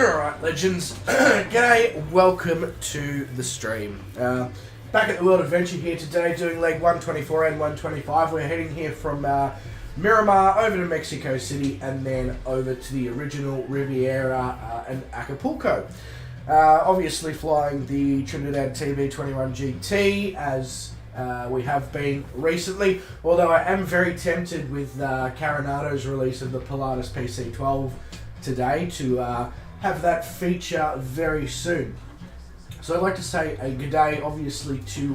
Alright, legends. G'day, welcome to the stream. Back at the World Adventure here today, doing leg 124 and 125. We're heading here from Miramar over to Mexico City and then over to the original Riviera and Acapulco. Obviously flying the Trinidad TB21GT as we have been recently, although I am very tempted with Caranado's release of the Pilatus PC12 today to have that feature very soon. So I'd like to say a good day obviously to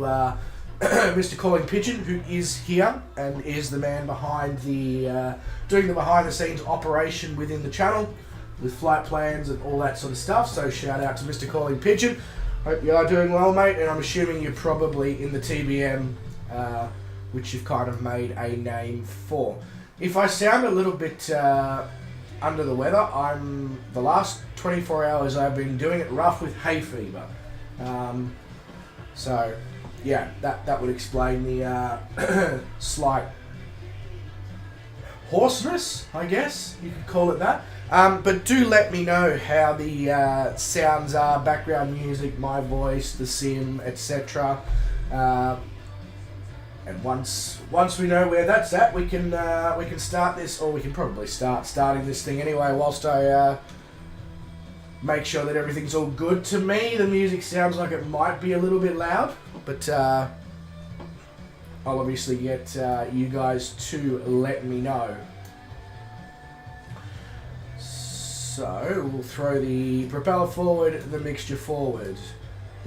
Mr. Calling Pigeon, who is here and is the man behind the doing the behind the scenes operation within the channel with flight plans and all that sort of stuff. So shout out to Mr. Calling Pigeon. Hope you are doing well, mate, and I'm assuming you're probably in the TBM, which you've kind of made a name for. If I sound a little bit under the weather, I'm the last 24 hours I've been doing it rough with hay fever. So yeah, that would explain the slight hoarseness, I guess you could call it that. But do let me know how the sounds are, background music, my voice, the sim, etc. And once we know where that's at, we can start this, or we can probably starting this thing anyway. Whilst I make sure that everything's all good. To me, the music sounds like it might be a little bit loud, but I'll obviously get you guys to let me know. So we'll throw the propeller forward, the mixture forward.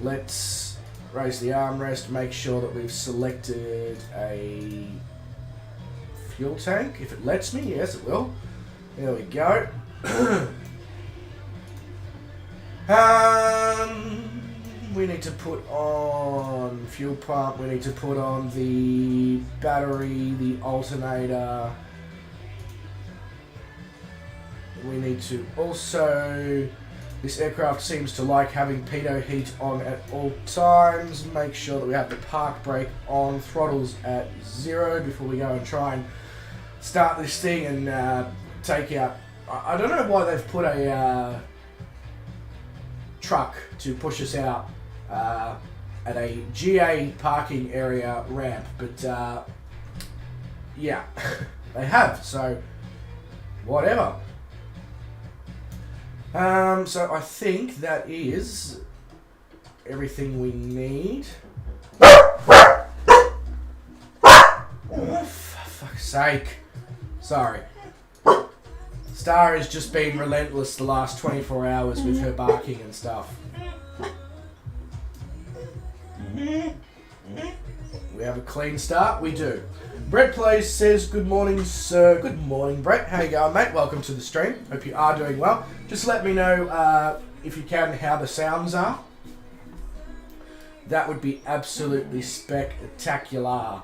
Let's raise the armrest, make sure that we've selected a fuel tank. If it lets me, yes it will. There we go. We need to put on fuel pump, we need to put on the battery, the alternator. We need to also, this aircraft seems to like having pitot heat on at all times. Make sure that we have the park brake on, throttles at 0 before we go and try and start this thing and take out. I don't know why they've put a truck to push us out at a GA parking area ramp, but yeah, they have, so whatever. So I think that is everything we need. Oh, for fuck's sake. Sorry. Star has just been relentless the last 24 hours with her barking and stuff. We have a clean start? We do. Brett Plays says, good morning, sir. Good morning, Brett. How you going, mate? Welcome to the stream. Hope you are doing well. Just let me know, if you can, how the sounds are. That would be absolutely spectacular.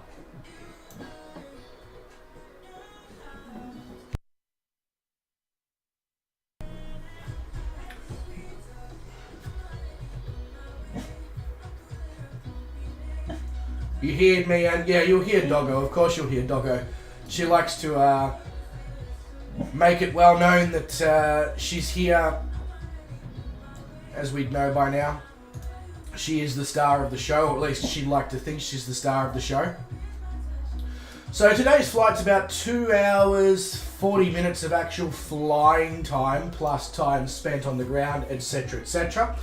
You heard me, and yeah, you'll hear Doggo. Of course you'll hear Doggo. She likes to make it well known that she's here, as we'd know by now. She is the star of the show, or at least she'd like to think she's the star of the show. So today's flight's about 2 hours, 40 minutes of actual flying time, plus time spent on the ground, etc, etc.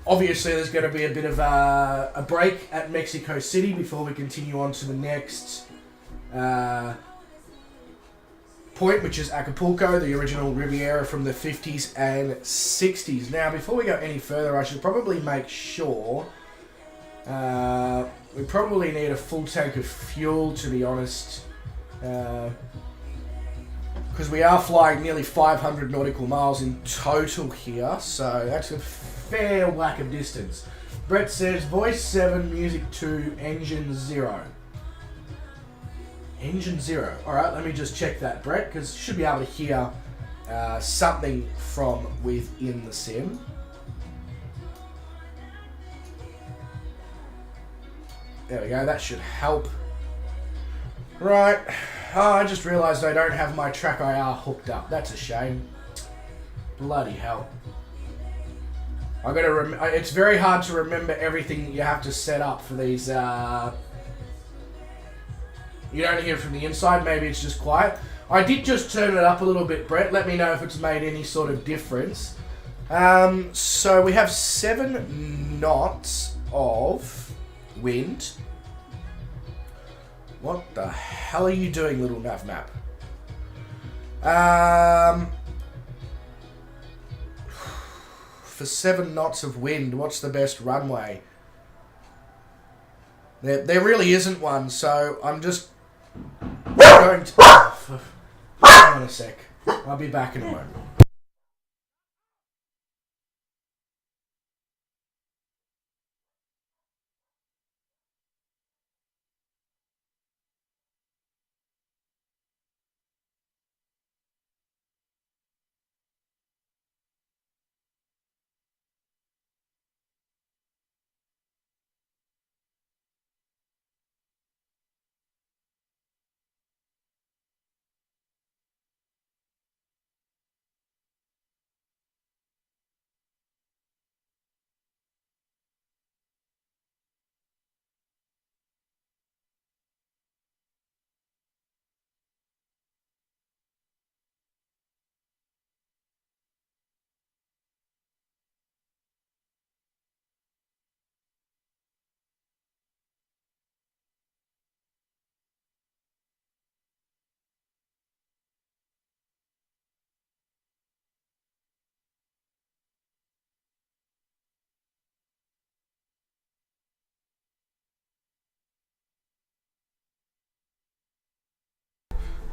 Obviously, there's going to be a bit of a break at Mexico City before we continue on to the next point, which is Acapulco, the original Riviera from the 50s and 60s. Now, before we go any further, I should probably make sure we probably need a full tank of fuel, to be honest, because we are flying nearly 500 nautical miles in total here, so that's a fair whack of distance. Brett says, voice 7, music 2, engine 0. Engine 0. Alright, let me just check that, Brett, because you should be able to hear something from within the sim. There we go, that should help. Right, oh, I just realised I don't have my track IR hooked up. That's a shame. Bloody hell. I gotta it's very hard to remember everything that you have to set up for these, you don't hear it from the inside, maybe it's just quiet. I did just turn it up a little bit, Brett. Let me know if it's made any sort of difference. So we have 7 knots of wind. What the hell are you doing, little nav map? For 7 knots of wind, what's the best runway? There really isn't one, so I'm just going to... Hang on a sec. I'll be back in a moment.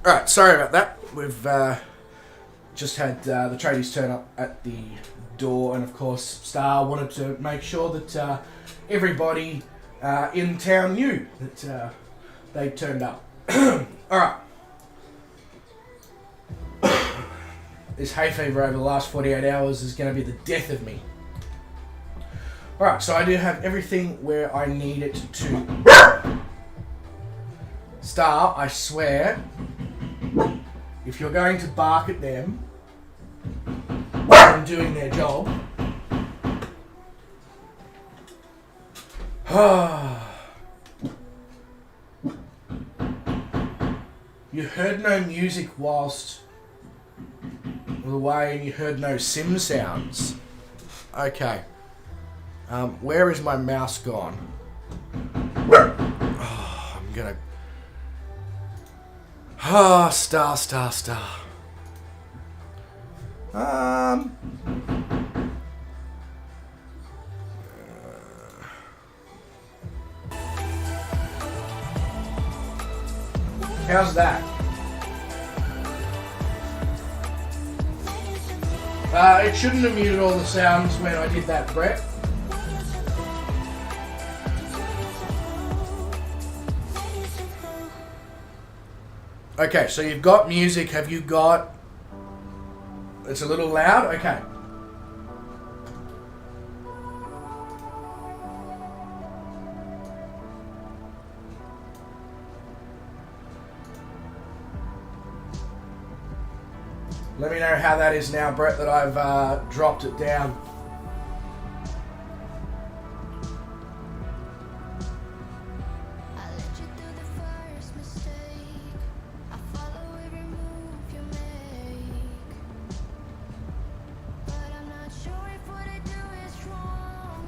Alright, sorry about that. We've just had the tradies turn up at the door, and of course Star wanted to make sure that everybody in town knew that they turned up. Alright. This hay fever over the last 48 hours is going to be the death of me. Alright, so I do have everything where I need it to. Star, I swear, if you're going to bark at them and doing their job, you heard no music whilst away, and you heard no sim sounds. Okay. Where is my mouse gone? Oh, I'm gonna. Ah, Star. How's that? It shouldn't have muted all the sounds when I did that, Brett. Okay, so you've got music. Have you got... It's a little loud? Okay. Let me know how that is now, Brett, that I've dropped it down.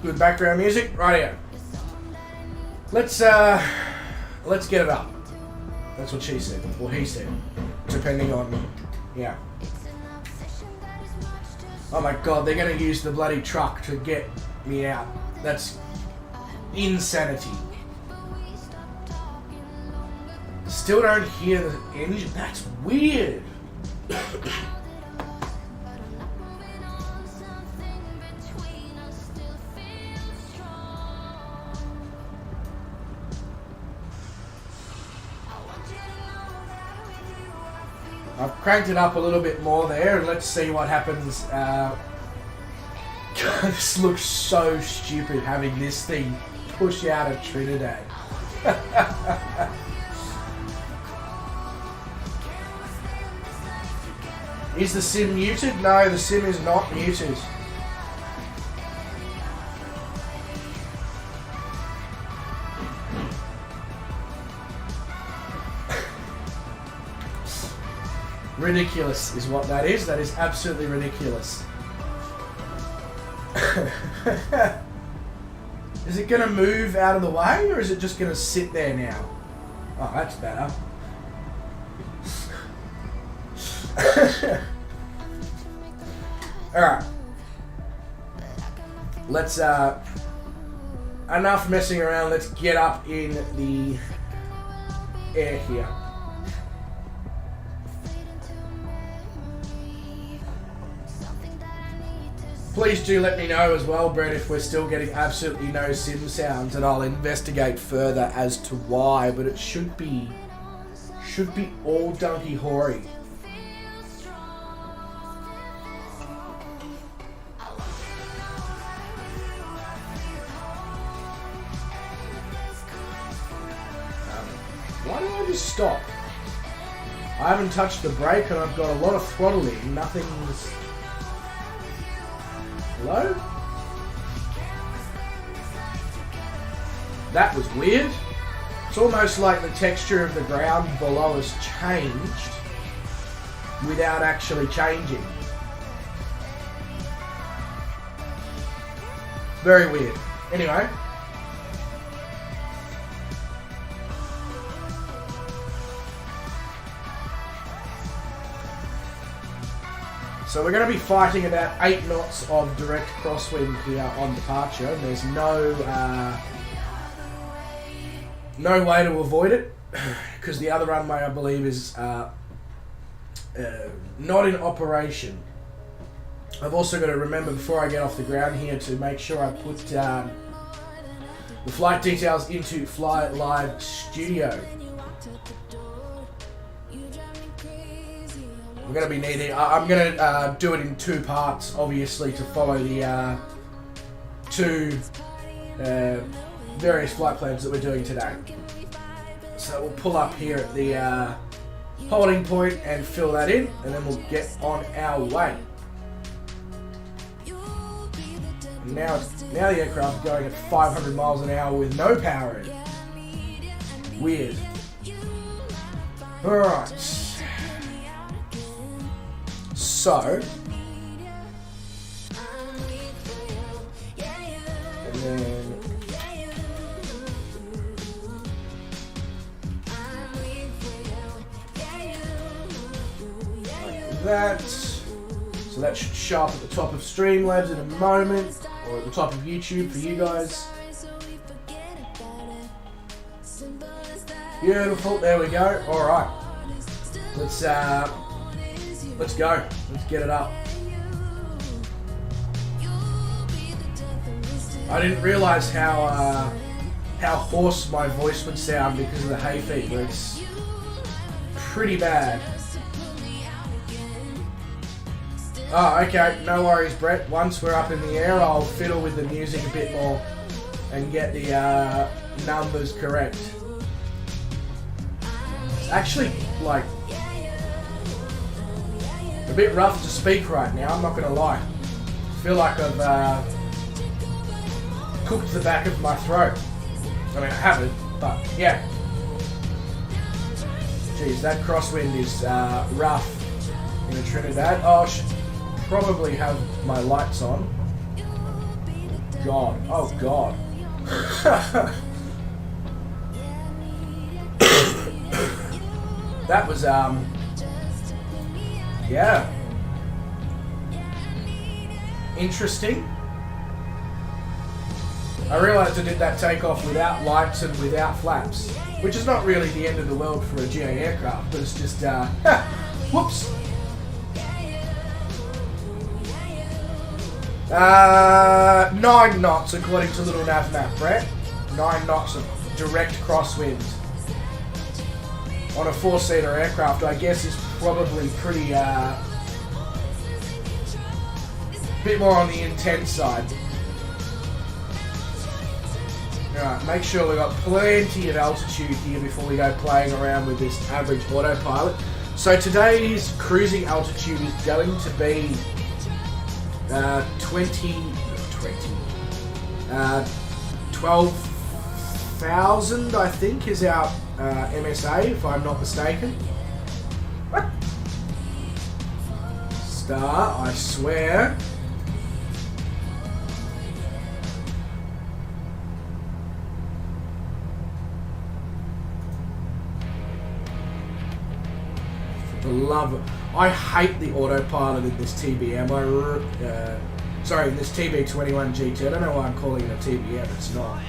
Good background music, right here. Let's get it up. That's what she said, or he said, depending on, yeah. Oh my god, they're gonna use the bloody truck to get me out. That's insanity. Still don't hear the engine. That's weird. I've cranked it up a little bit more there, and let's see what happens. This looks so stupid having this thing push out of Trinidad. Is the sim muted? No, the sim is not muted. Ridiculous is what that is. That is absolutely ridiculous. Is it going to move out of the way, or is it just going to sit there now? Oh, that's better. Alright. Let's, enough messing around. Let's get up in the air here. Please do let me know as well, Brett, if we're still getting absolutely no sim sounds, and I'll investigate further as to why, but it should be all donkey hoary. Why did I just stop? I haven't touched the brake and I've got a lot of throttle in, nothing's... Hello? That was weird. It's almost like the texture of the ground below us changed without actually changing. Very weird. Anyway. So we're going to be fighting about 8 knots of direct crosswind here on departure. There's no way to avoid it, because the other runway, I believe, is not in operation. I've also got to remember before I get off the ground here to make sure I put the flight details into Fly Live Studio. We're going to be needing... I'm going to do it in 2 parts, obviously, to follow the 2 various flight plans that we're doing today. So we'll pull up here at the holding point and fill that in, and then we'll get on our way. Now the aircraft is going at 500 miles an hour with no power in. Weird. Alright. So, and then like that. So that should show up at the top of Streamlabs in a moment, or at the top of YouTube for you guys. Beautiful, there we go. Alright. Let's go. Let's get it up. I didn't realise how hoarse my voice would sound because of the hay fever. It's pretty bad. Oh, okay. No worries, Brett. Once we're up in the air, I'll fiddle with the music a bit more and get the numbers correct. It's actually, like... a bit rough to speak right now, I'm not going to lie. I feel like I've cooked the back of my throat. I mean, I haven't, but yeah. Jeez, that crosswind is rough in Trinidad. Oh, I should probably have my lights on. God, oh God. That was, yeah. Interesting. I realised I did that takeoff without lights and without flaps, which is not really the end of the world for a GA aircraft, but it's just, whoops. 9 knots according to Little Nav Map, Brett. 9 knots of direct crosswind on a 4-seater aircraft, I guess, is probably pretty, bit more on the intense side. Alright, make sure we've got plenty of altitude here before we go playing around with this average autopilot. So today's cruising altitude is going to be 12,000, I think, is our MSA, if I'm not mistaken. Star, I swear. For the love of... I hate the autopilot in this TBM. Sorry, in this TB21GT. I don't know why I'm calling it a TBM, it's not.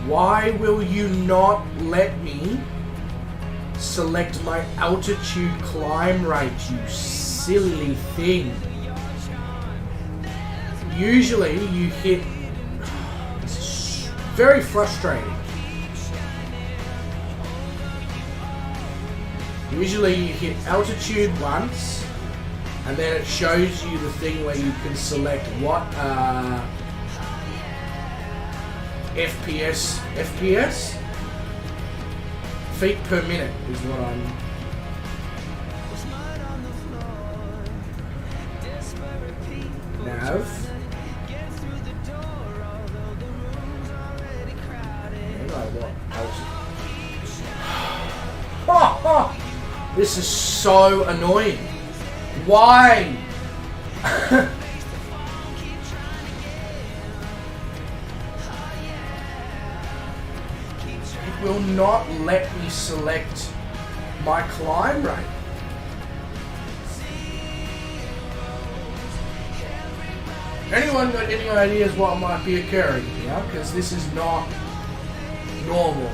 Why will you not let me select my altitude climb rate, you silly thing? Usually you hit... It's very frustrating. Usually you hit altitude once, and then it shows you the thing where you can select what FPS feet per minute is what I'm... Nav. This is so annoying. Why? It will not let me select my climb rate. Anyone got any ideas what might be occurring here? Because this is not normal.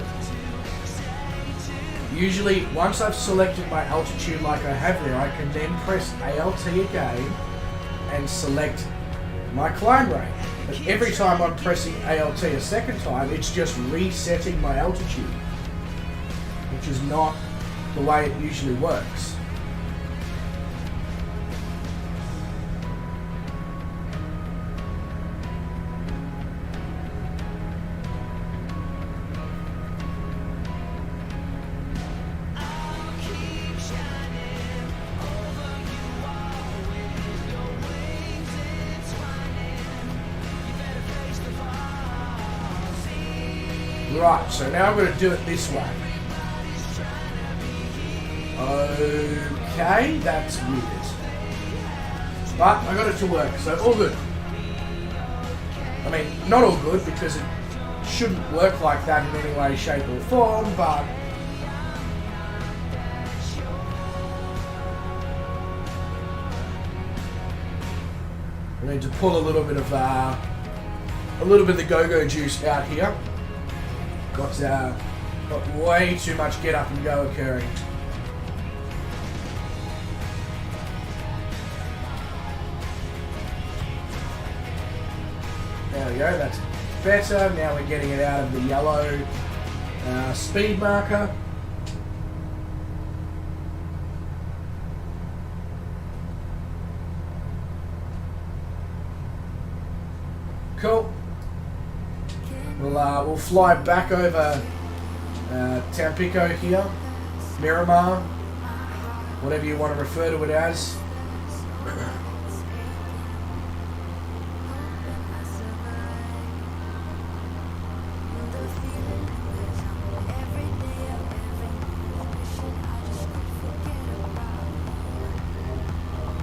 Usually, once I've selected my altitude like I have there, I can then press ALT again and select my climb rate. But every time I'm pressing ALT a second time, it's just resetting my altitude, which is not the way it usually works. Right, so now I'm going to do it this way. Okay, that's weird. But I got it to work, so all good. I mean, not all good because it shouldn't work like that in any way, shape or form, but... I need to pull a little bit of the go-go juice out here. Got way too much get up and go occurring. There we go, that's better. Now we're getting it out of the yellow speed marker. Cool. We'll fly back over Tampico here, Miramar, whatever you want to refer to it as.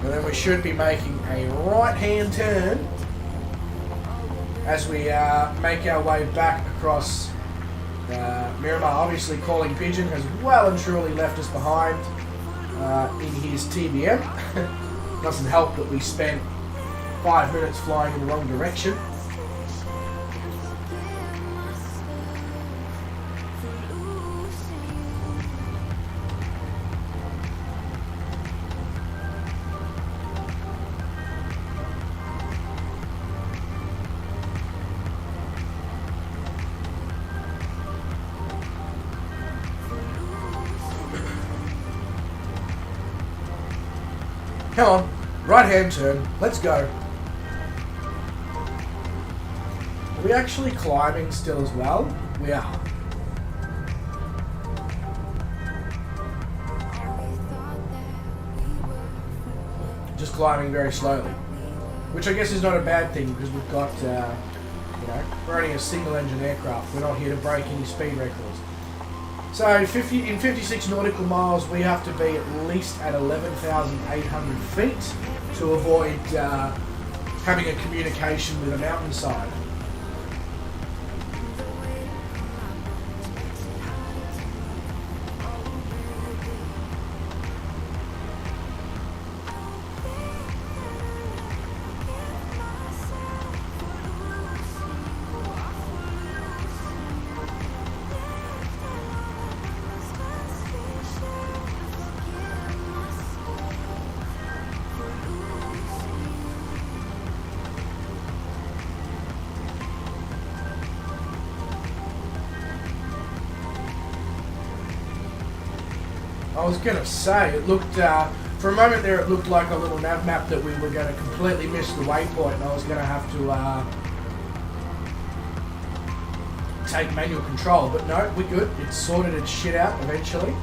And then we should be making a right-hand turn as we make our way back across Miramar. Obviously, Calling Pigeon has well and truly left us behind in his TBM. Doesn't help that we spent 5 minutes flying in the wrong direction. Come on, right hand turn, let's go. we actually climbing still as well? We are. Just climbing very slowly. Which I guess is not a bad thing because we've got, you know, we're only a single engine aircraft. We're not here to break any speed records. So in 56 nautical miles, we have to be at least at 11,800 feet to avoid having a communication with a mountainside. I was going to say, it looked, for a moment there, it looked like a little nav map that we were going to completely miss the waypoint and I was going to have to take manual control. But no, we're good. It sorted its shit out eventually.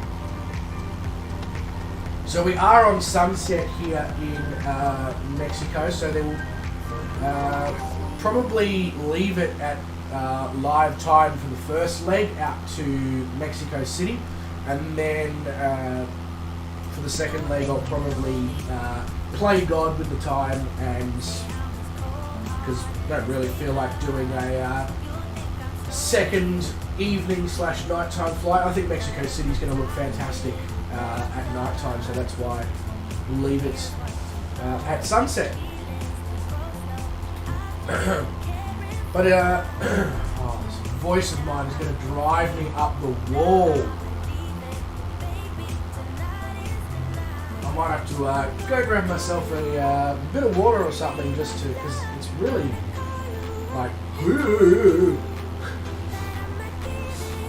So we are on sunset here in Mexico, so they will probably leave it at live time for the first leg out to Mexico City. And then for the second leg, I'll probably play God with the time, and because I don't really feel like doing a second evening / nighttime flight. I think Mexico City's going to look fantastic at nighttime, so that's why we'll leave it at sunset. But this voice of mine is going to drive me up the wall. I might have to go grab myself a bit of water or something just to, because it's really like,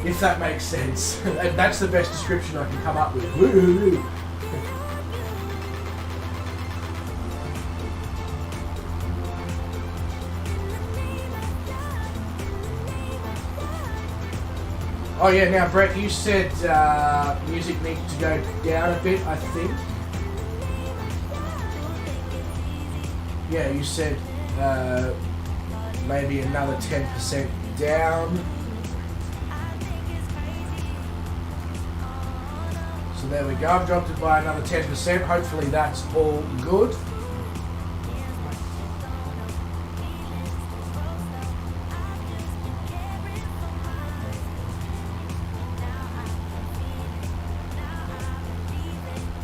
if that makes sense. That's the best description I can come up with. Oh yeah, now Brett, you said music needs to go down a bit, I think. Yeah, you said maybe another 10% down. So there we go, I've dropped it by another 10%. Hopefully that's all good.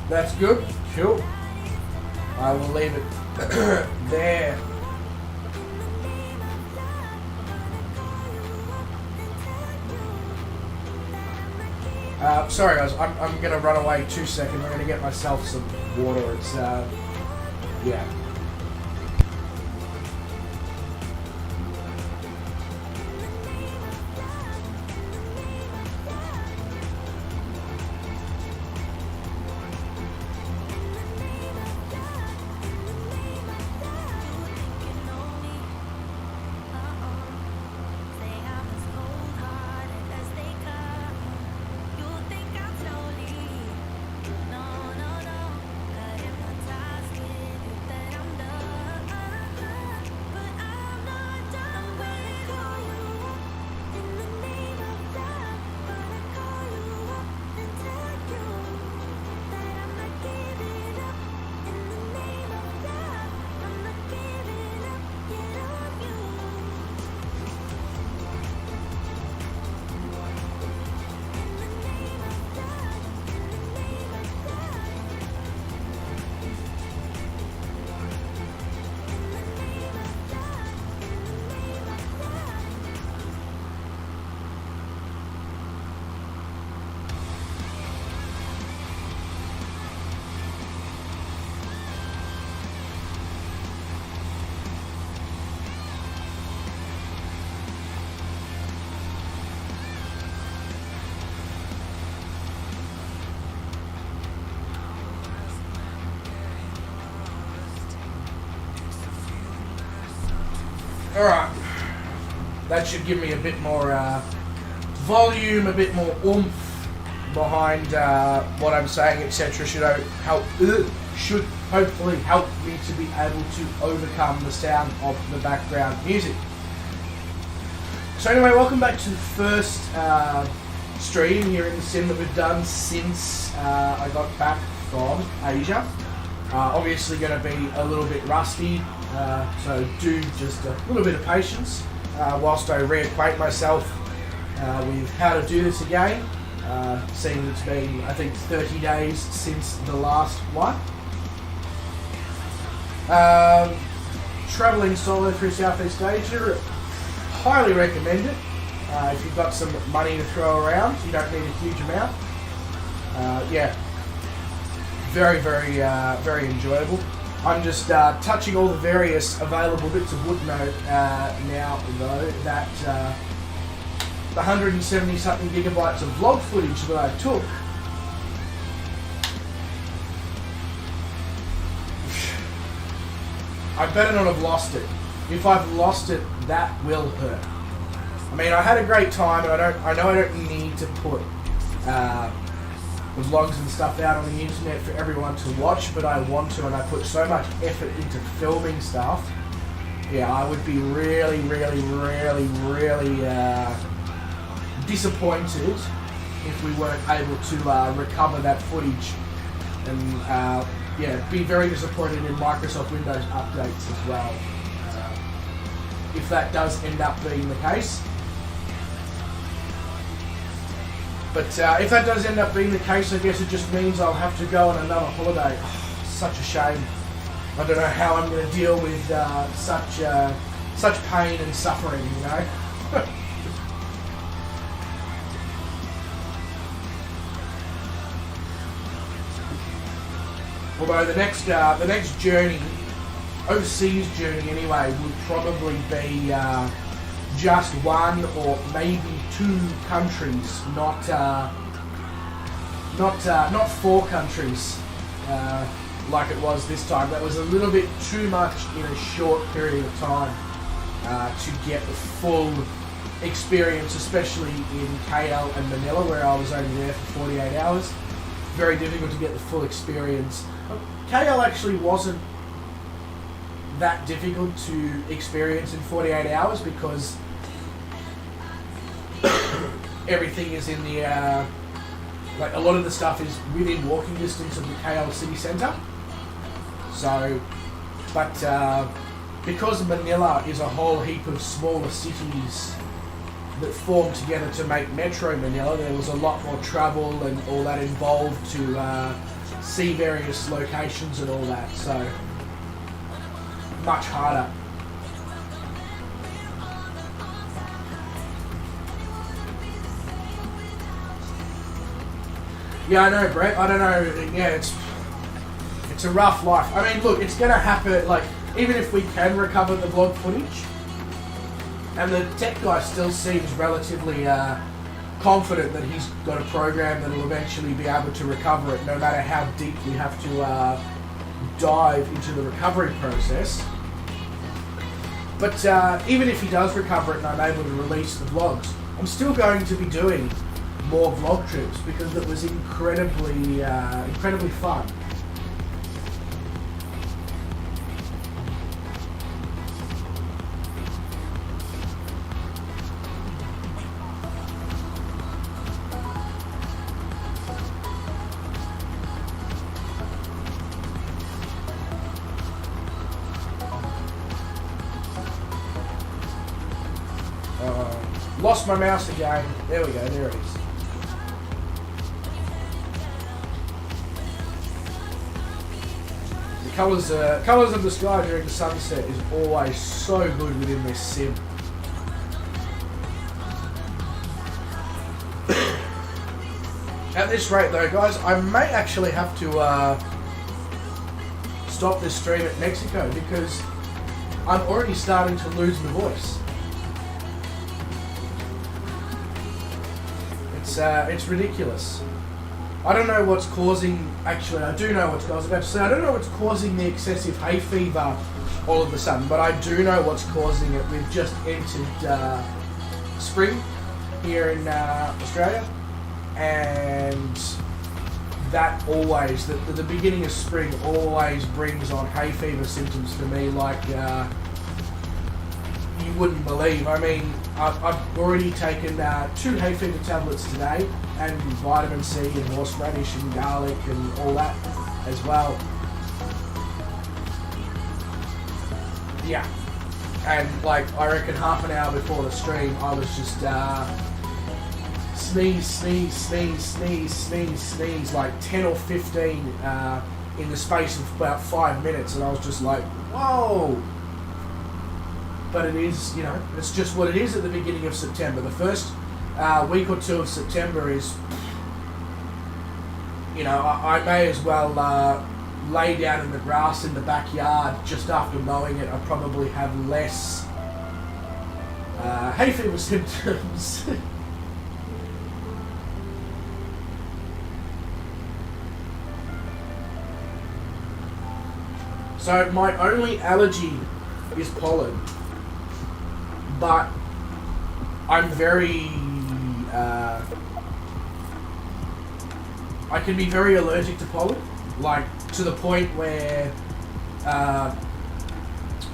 That's good. Cool. I will leave it there. Sorry guys, I'm going to run away 2 seconds. I'm going to get myself some water. It's, yeah. Alright, that should give me a bit more volume, a bit more oomph behind what I'm saying, etc. Should hopefully help me to be able to overcome the sound of the background music. So anyway, welcome back to the first stream here in the sim that we've done since I got back from Asia. Obviously going to be a little bit rusty, so do just a little bit of patience whilst I reacquaint myself with how to do this again, seeing it's been, I think, 30 days since the last one. Travelling solo through Southeast Asia, highly recommend it. If you've got some money to throw around, you don't need a huge amount. Yeah, very, very, very enjoyable. I'm just touching all the various available bits of wood note now, though, that the 170 something gigabytes of vlog footage that I took, I better not have lost it. If I've lost it, that will hurt. I mean, I had a great time, and I know I don't need to put the vlogs and stuff out on the internet for everyone to watch, but I want to, and I put so much effort into filming stuff. Yeah, I would be really, really, really, really disappointed if we weren't able to recover that footage, and yeah, be very disappointed in Microsoft Windows updates as well, if that does end up being the case. But if that does end up being the case, I guess it just means I'll have to go on another holiday. Oh, such a shame. I don't know how I'm going to deal with such pain and suffering, you know. Although the next journey, overseas journey anyway, would probably be just one or maybe two countries, not 4 countries like it was this time. That was a little bit too much in a short period of time to get the full experience, especially in KL and Manila, where I was only there for 48 hours. Very difficult to get the full experience. KL actually wasn't that difficult to experience in 48 hours because everything is in the like a lot of the stuff is within walking distance of the KL city centre. So, but because Manila is a whole heap of smaller cities that form together to make Metro Manila, there was a lot more travel and all that involved to see various locations and all that. So, much harder. Yeah, I know, Brett. I don't know. Yeah, it's a rough life. I mean, look, it's gonna happen. Like, even if we can recover the vlog footage, and the tech guy still seems relatively confident that he's got a program that will eventually be able to recover it, no matter how deep we have to dive into the recovery process. But even if he does recover it and I'm able to release the vlogs, I'm still going to be doing more vlog trips because it was incredibly fun. Lost my mouse again. There we go, there it is. The colours of the sky during the sunset is always so good within this sim. At this rate though, guys, I may actually have to stop this stream at Mexico because I'm already starting to lose my voice. It's ridiculous. I don't know what's causing, actually I do know what's causing, I don't know what's causing the excessive hay fever all of a sudden, but I do know what's causing it. We've just entered spring here in Australia, and that always, the beginning of spring always brings on hay fever symptoms for me like you wouldn't believe. I mean, I've already taken 2 hay fever tablets today, and vitamin C and horseradish and garlic and all that as well. Yeah, and like I reckon half an hour before the stream, I was just sneeze like 10 or 15 in the space of about 5 minutes, and I was just like, whoa. But it is, you know, it's just what it is at the beginning of September. The first week or 2 of September is, you know, I may as well lay down in the grass in the backyard just after mowing it. I probably have less hay fever symptoms. So my only allergy is pollen, but I'm very, I can be very allergic to pollen, like to the point where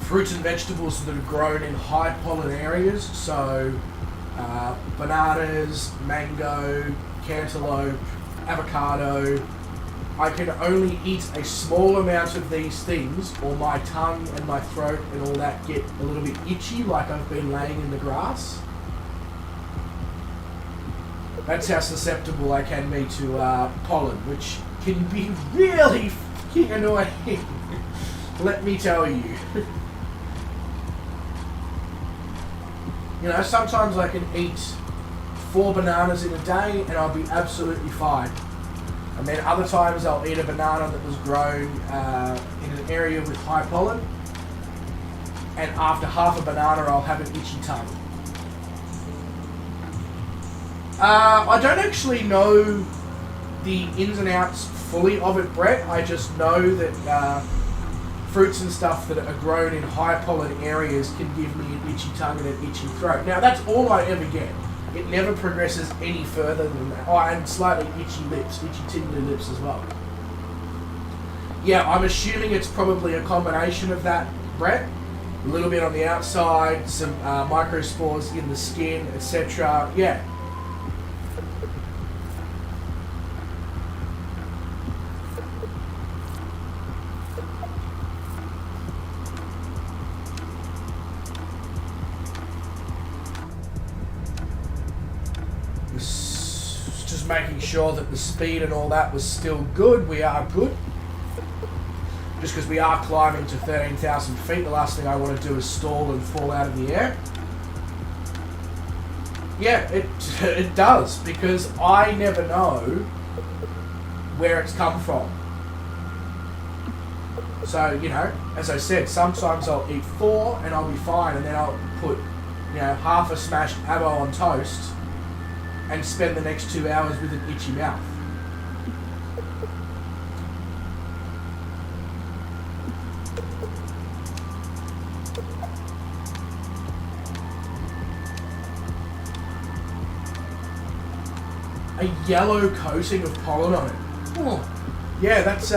fruits and vegetables that are grown in high pollen areas, so bananas, mango, cantaloupe, avocado, I can only eat a small amount of these things, or my tongue and my throat and all that get a little bit itchy, like I've been laying in the grass. That's how susceptible I can be to pollen, which can be really fucking annoying. Let me tell you. You know, sometimes I can eat 4 bananas in a day and I'll be absolutely fine. And then other times I'll eat a banana that was grown in an area with high pollen, and after half a banana I'll have an itchy tongue. I don't actually know the ins and outs fully of it, Brett. I just know that fruits and stuff that are grown in high pollen areas can give me an itchy tongue and an itchy throat. Now that's all I ever get. It never progresses any further than that. Oh, and slightly itchy lips, itchy tingly lips as well. Yeah, I'm assuming it's probably a combination of that, Brett. A little bit on the outside, some microspores in the skin, etc. Yeah. Making sure that the speed and all that was still good. We are good. Just because we are climbing to 13,000 feet, the last thing I want to do is stall and fall out of the air. Yeah, it does, because I never know where it's come from. So, you know, as I said, sometimes I'll eat 4 and I'll be fine, and then I'll put, you know, half a smashed avo on toast and spend the next 2 hours with an itchy mouth. A yellow coating of pollen on it. Oh, yeah, that's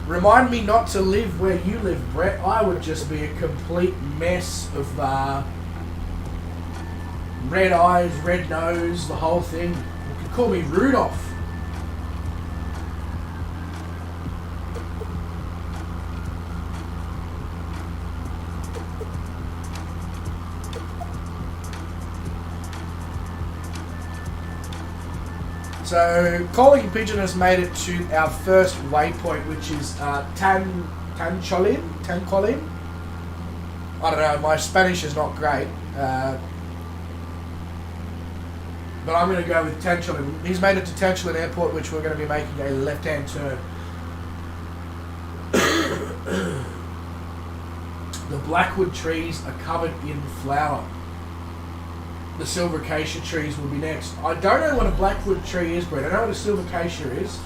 remind me not to live where you live, Brett. I would just be a complete mess of red eyes, red nose, the whole thing. You could call me Rudolph. So, Calling Pigeon has made it to our first waypoint, which is Tancolin. I don't know, my Spanish is not great. But I'm going to go with Tancolin. He's made it to Tancolin Airport, which we're going to be making a left-hand turn. The blackwood trees are covered in flower. The silver acacia trees will be next. I don't know what a blackwood tree is, Brett. I know what a silver acacia is.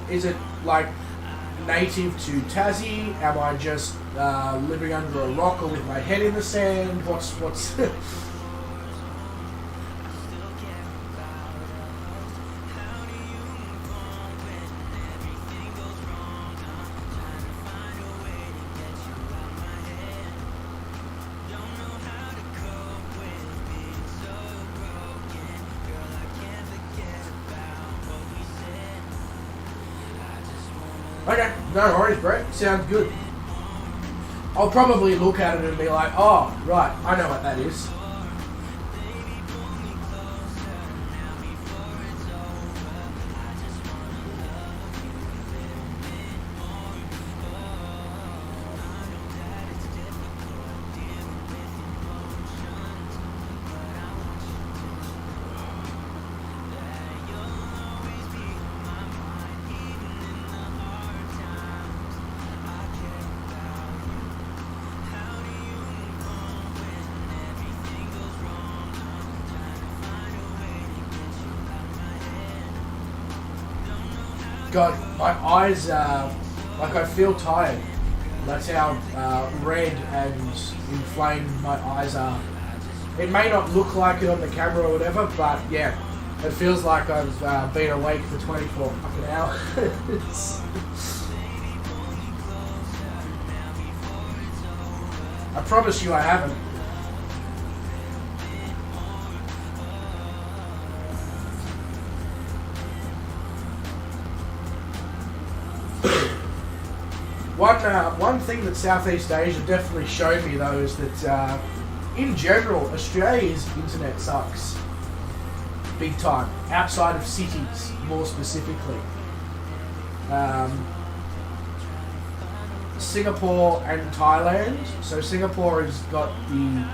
Is it like native to Tassie? Am I just living under a rock or with my head in the sand? What's Okay, no worries, Brett. Sounds good. I'll probably look at it and be like, oh, right, I know what that is. God, my eyes, like I feel tired. That's how red and inflamed my eyes are. It may not look like it on the camera or whatever, but yeah, it feels like I've been awake for 24 fucking hours. I promise you I haven't. One thing that Southeast Asia definitely showed me though is that in general Australia's internet sucks big time, outside of cities more specifically. Singapore and Thailand. So Singapore has got the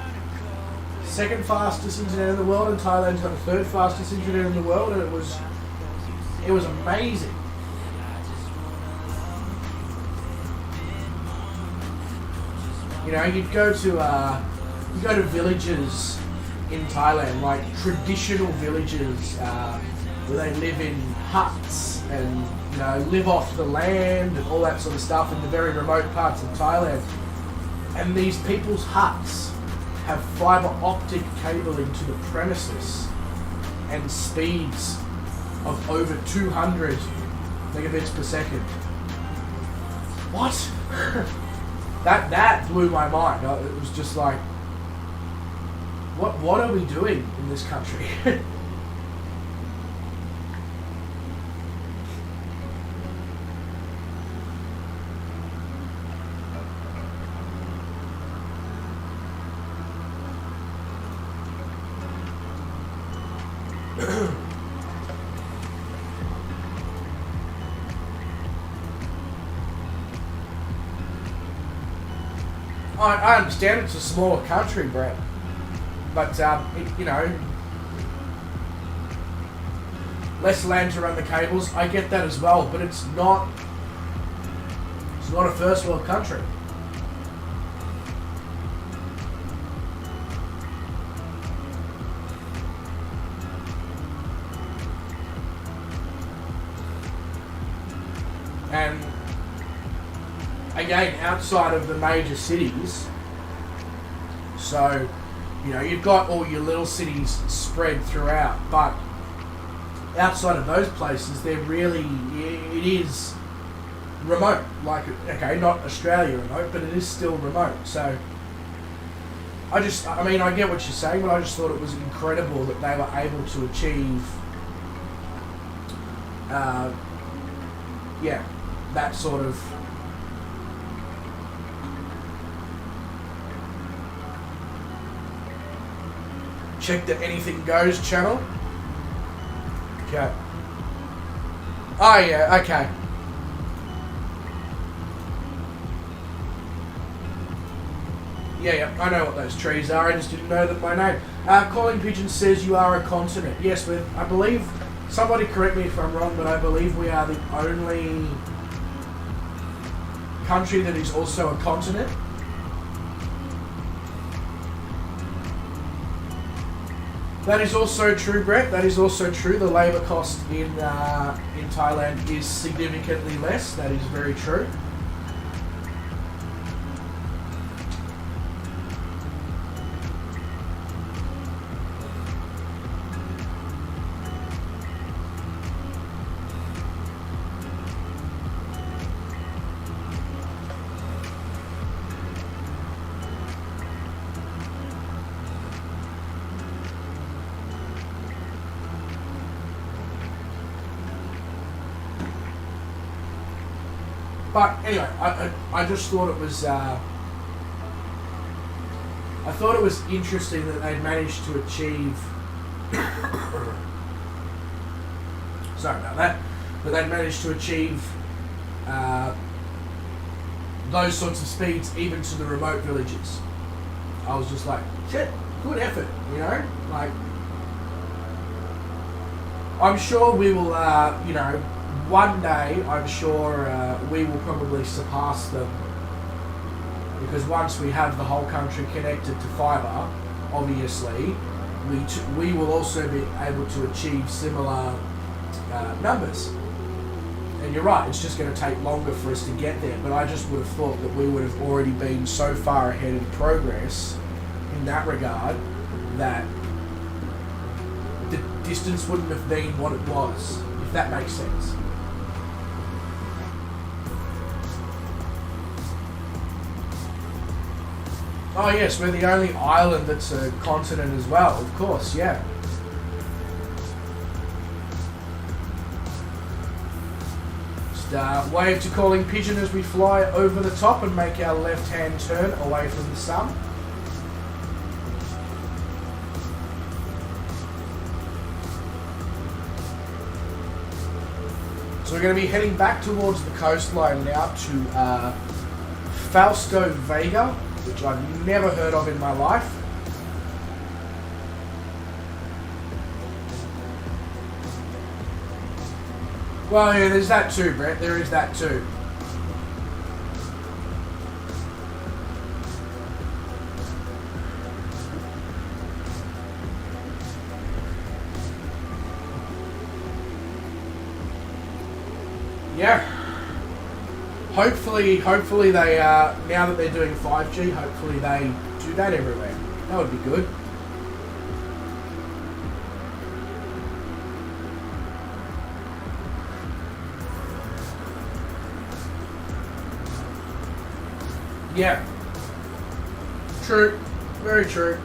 second fastest internet in the world and Thailand's got the third fastest internet in the world, and it was amazing. You know, you go to villages in Thailand, like traditional villages, where they live in huts and, you know, live off the land and all that sort of stuff in the very remote parts of Thailand. And these people's huts have fibre optic cabling to the premises and speeds of over 200 megabits per second. What? That blew my mind. It was just like, what are we doing in this country? I understand it's a smaller country, Brett, but you know, less land to run the cables. I get that as well, but it's not a first world country. And again, outside of the major cities, so, you know, you've got all your little cities spread throughout, but outside of those places, it is remote. Like, okay, not Australia remote, but it is still remote. So, I get what you're saying, but I just thought it was incredible that they were able to achieve, that sort of check the anything goes channel. Okay. Oh yeah, okay. Yeah, I know what those trees are. I just didn't know that by name. Calling Pigeon says you are a continent. Yes, I believe, somebody correct me if I'm wrong, but I believe we are the only country that is also a continent. That is also true, Brett. That is also true. The labour cost in Thailand is significantly less. That is very true. But anyway, I just thought it was I thought it was interesting that they'd managed to achieve sorry about that, but they'd managed to achieve those sorts of speeds even to the remote villages. I was just like, shit, good effort, you know? Like, I'm sure we will, you know, one day, I'm sure we will probably surpass them, because once we have the whole country connected to fibre, obviously, we will also be able to achieve similar numbers. And you're right, it's just going to take longer for us to get there, but I just would have thought that we would have already been so far ahead in progress in that regard that the distance wouldn't have been what it was, if that makes sense. Oh yes, we're the only island that's a continent as well, of course, yeah. Just wave to calling pigeon as we fly over the top and make our left-hand turn away from the sun. So we're going to be heading back towards the coastline now to Fausto Vega, which I've never heard of in my life. Well, yeah, there's that too, Brett. There is that too. Yeah. Hopefully they now that they're doing 5G, hopefully they do that everywhere. That would be good. Yeah. True. Very true.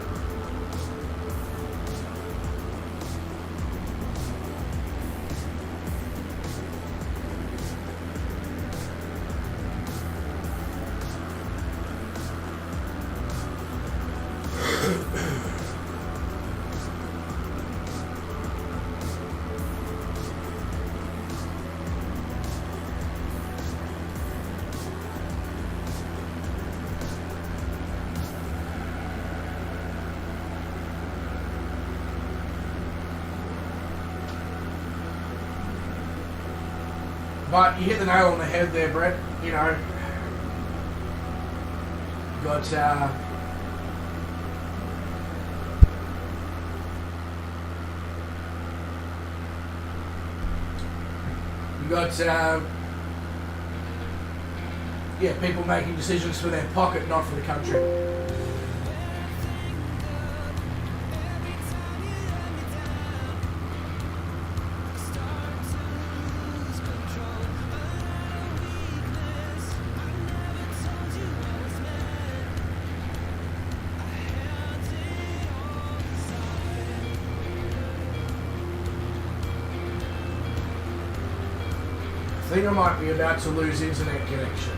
But you hit the nail on the head there, Brett. You know, got yeah, people making decisions for their pocket, not for the country. I think I might be about to lose internet connection.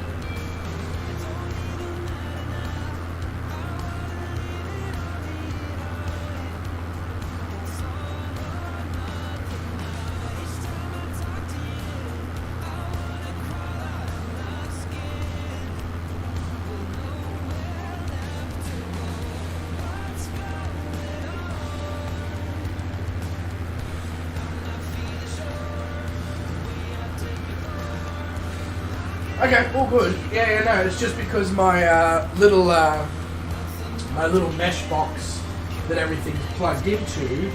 Okay, all good. Yeah, no, it's just because my little mesh box that everything's plugged into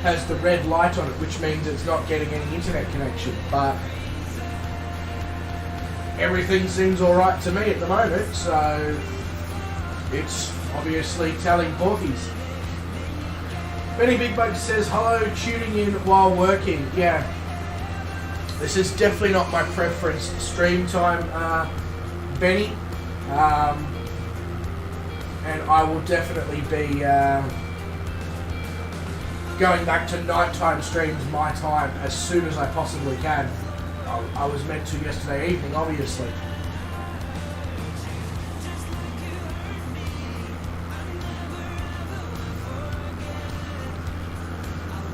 has the red light on it, which means it's not getting any internet connection. But everything seems all right to me at the moment, so it's obviously telling porkies. Benny Big Bug says hello, tuning in while working. Yeah. This is definitely not my preference stream time, Benny, and I will definitely be going back to nighttime streams my time as soon as I possibly can. I was meant to yesterday evening, obviously.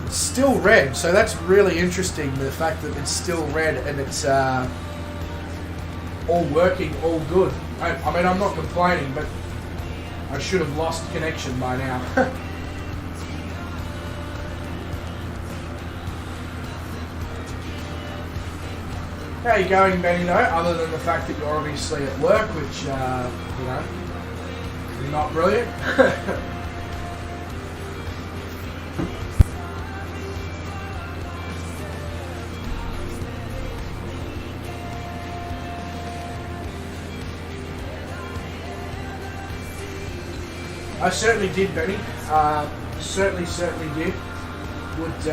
It's still red, so that's really interesting, the fact that it's still red and it's all working, all good. I mean, I'm not complaining, but I should have lost connection by now. How are you going, Benny, though, other than the fact that you're obviously at work, which, you know, is not brilliant? I certainly did, Benny. Certainly did. Would,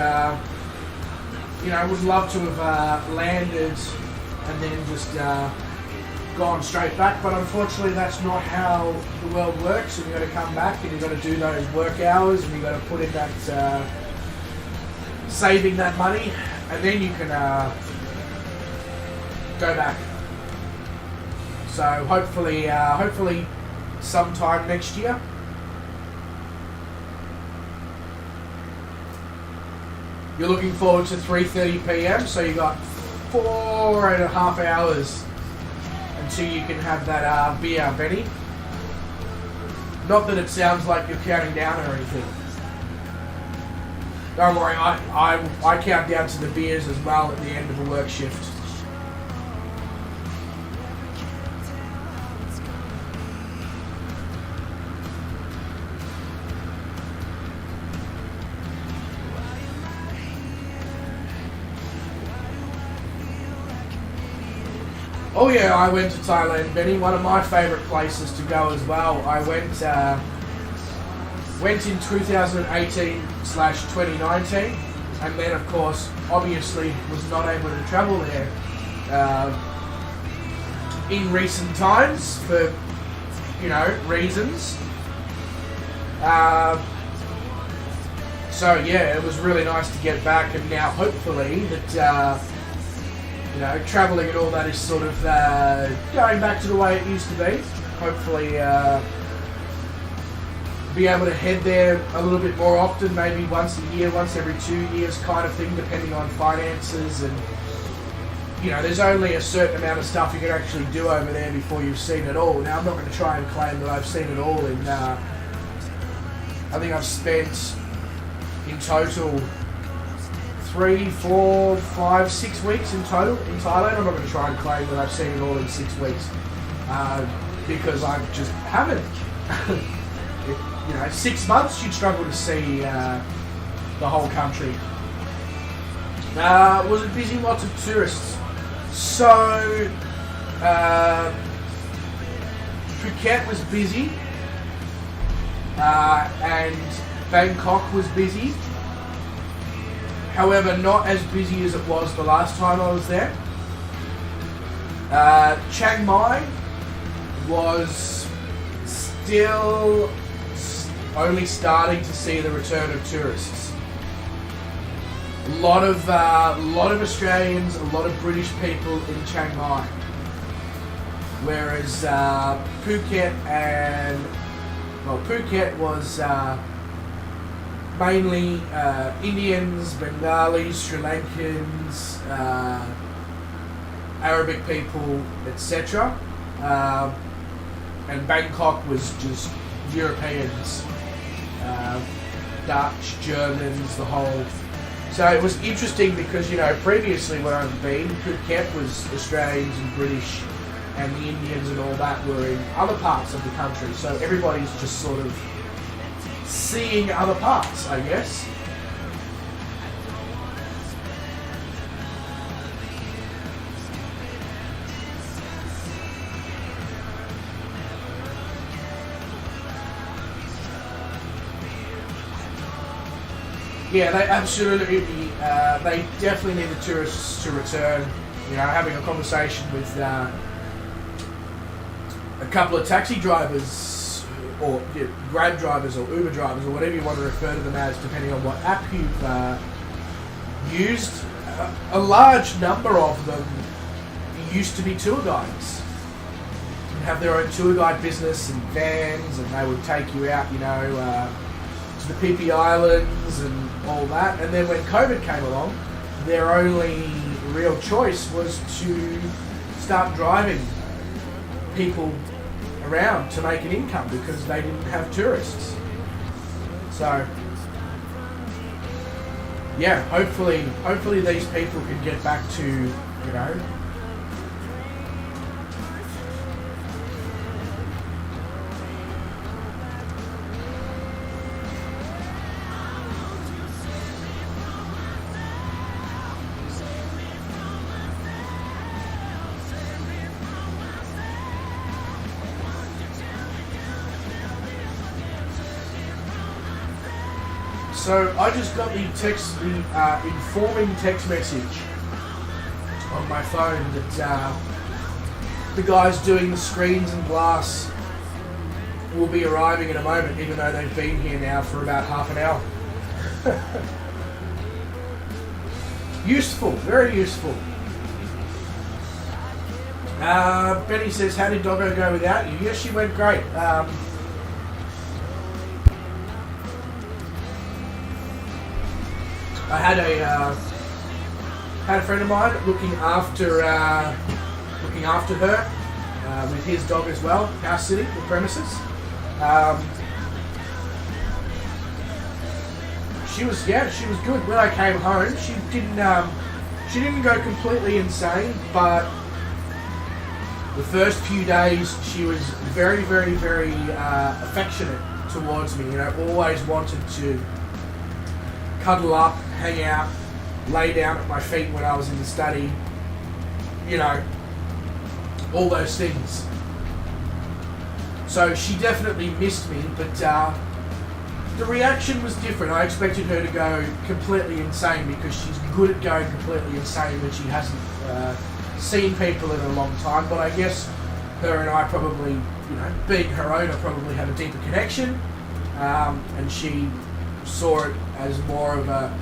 you know, would love to have landed and then just gone straight back, but unfortunately that's not how the world works, and you've got to come back and you've got to do those work hours and you've got to put in that saving that money, and then you can go back. So hopefully sometime next year. You're looking forward to 3:30 PM, so you got 4.5 hours until you can have that beer, Benny. Not that it sounds like you're counting down or anything. Don't worry, I count down to the beers as well at the end of a work shift. Oh yeah, I went to Thailand, Benny. One of my favourite places to go as well. I went in 2018/2019, and then of course, obviously, was not able to travel there in recent times for, you know, reasons. So yeah, it was really nice to get back, and now hopefully that. You know, travelling and all that is sort of going back to the way it used to be. Hopefully be able to head there a little bit more often, maybe once a year, once every 2 years kind of thing, depending on finances. And, you know, there's only a certain amount of stuff you can actually do over there before you've seen it all. Now, I'm not going to try and claim that I've seen it all. And I think I've spent in total 3, 4, 5, 6 weeks in total in Thailand. I'm not going to try and claim that I've seen it all in 6 weeks because I just haven't. You know, 6 months you'd struggle to see the whole country. Was it busy? Lots of tourists. So Phuket was busy and Bangkok was busy. However, not as busy as it was the last time I was there. Chiang Mai was still only starting to see the return of tourists. A lot of Australians, a lot of British people in Chiang Mai. Whereas Phuket was mainly Indians, Bengalis, Sri Lankans, Arabic people, etc. And Bangkok was just Europeans, Dutch, Germans, the whole. So it was interesting because, you know, previously when I've been, Phuket was Australians and British, and the Indians and all that were in other parts of the country. So everybody's just sort of seeing other parts, I guess. Yeah, they absolutely, they definitely need the tourists to return. You know, having a conversation with a couple of taxi drivers, or Grab drivers, or Uber drivers, or whatever you want to refer to them as, depending on what app you've used. A large number of them used to be tour guides and have their own tour guide business and vans, and they would take you out, you know, to to the PP Islands and all that. And then when COVID came along, their only real choice was to start driving people around to make an income because they didn't have tourists. So yeah, hopefully these people can get back to, you know, so I just got the informing text message on my phone that the guys doing the screens and glass will be arriving in a moment, even though they've been here now for about half an hour. Useful, very useful. Benny says, how did Doggo go without you? Yes, she went great. I had a friend of mine looking after her with his dog as well, house sitting the premises. She was good. When I came home, she didn't go completely insane, but the first few days she was very, very, very affectionate towards me. You know, always wanted to cuddle up, hang out, lay down at my feet when I was in the study, you know, all those things. So she definitely missed me, but the reaction was different. I expected her to go completely insane because she's good at going completely insane when she hasn't seen people in a long time, but I guess her and I probably, you know, being her owner, probably have a deeper connection, and she saw it as more of a,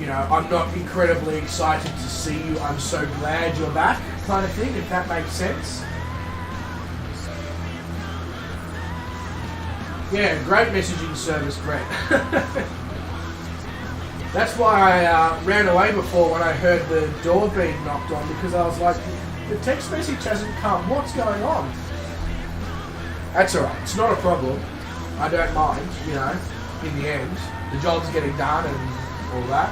you know, I'm not incredibly excited to see you, I'm so glad you're back kind of thing, if that makes sense. Yeah, great messaging service, Brett. That's why I ran away before when I heard the door being knocked on, because I was like, the text message hasn't come, what's going on? That's alright, it's not a problem. I don't mind, you know. In the end, the job's getting done and all that.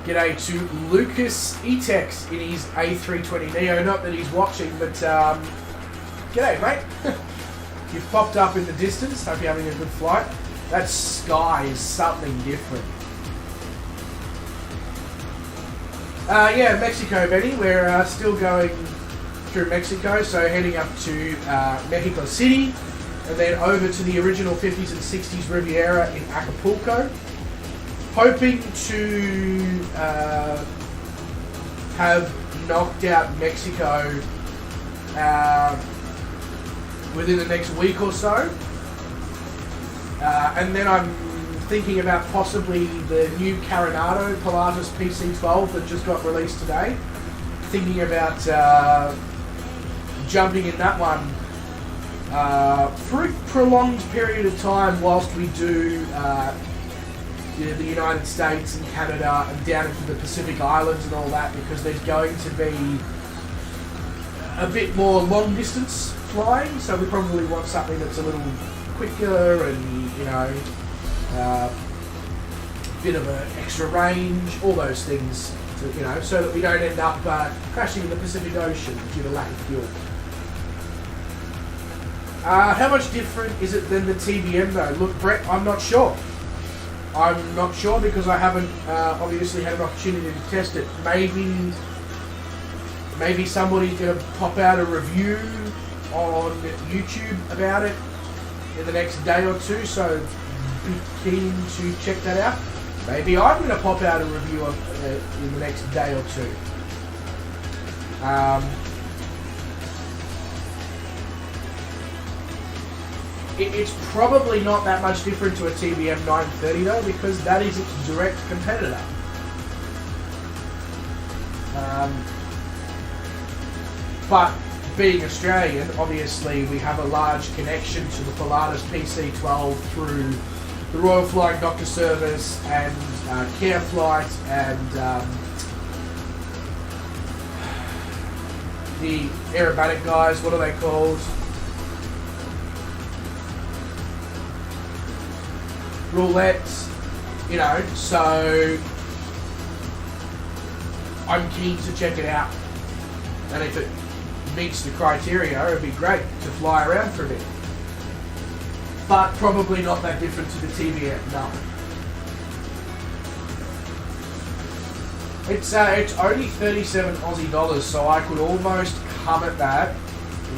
G'day to Lucas Etex in his A320 Neo. Not that he's watching, but g'day, mate. You've popped up in the distance. Hope you're having a good flight. That sky is something different. Yeah, Mexico, Benny. We're still going through Mexico, so heading up to Mexico City, and then over to the original 50s and 60s Riviera in Acapulco. Hoping to have knocked out Mexico within the next week or so. And then I'm thinking about possibly the new Carenado Pilatus PC12 that just got released today. Thinking about jumping in that one for a prolonged period of time whilst we do the United States and Canada and down into the Pacific Islands and all that, because there's going to be a bit more long distance flying, so we probably want something that's a little quicker and, you know, bit of an extra range, all those things, to, you know, so that we don't end up crashing in the Pacific Ocean due to lack of fuel. How much different is it than the TBM though? Look, Brett, I'm not sure. I'm not sure because I haven't obviously had an opportunity to test it. Maybe somebody's going to pop out a review on YouTube about it in the next day or two, so be keen to check that out. Maybe I'm going to pop out a review of in the next day or two. It's probably not that much different to a TBM 930 though, because that is its direct competitor. But being Australian, obviously we have a large connection to the Pilatus PC12 through the Royal Flying Doctor Service and Care Flight and the aerobatic guys, what are they called? Roulettes, you know, so I'm keen to check it out. And if it meets the criteria, it'd be great to fly around for a bit. But probably not that different to the TBM, no. It's only 37 Aussie dollars, so I could almost come at that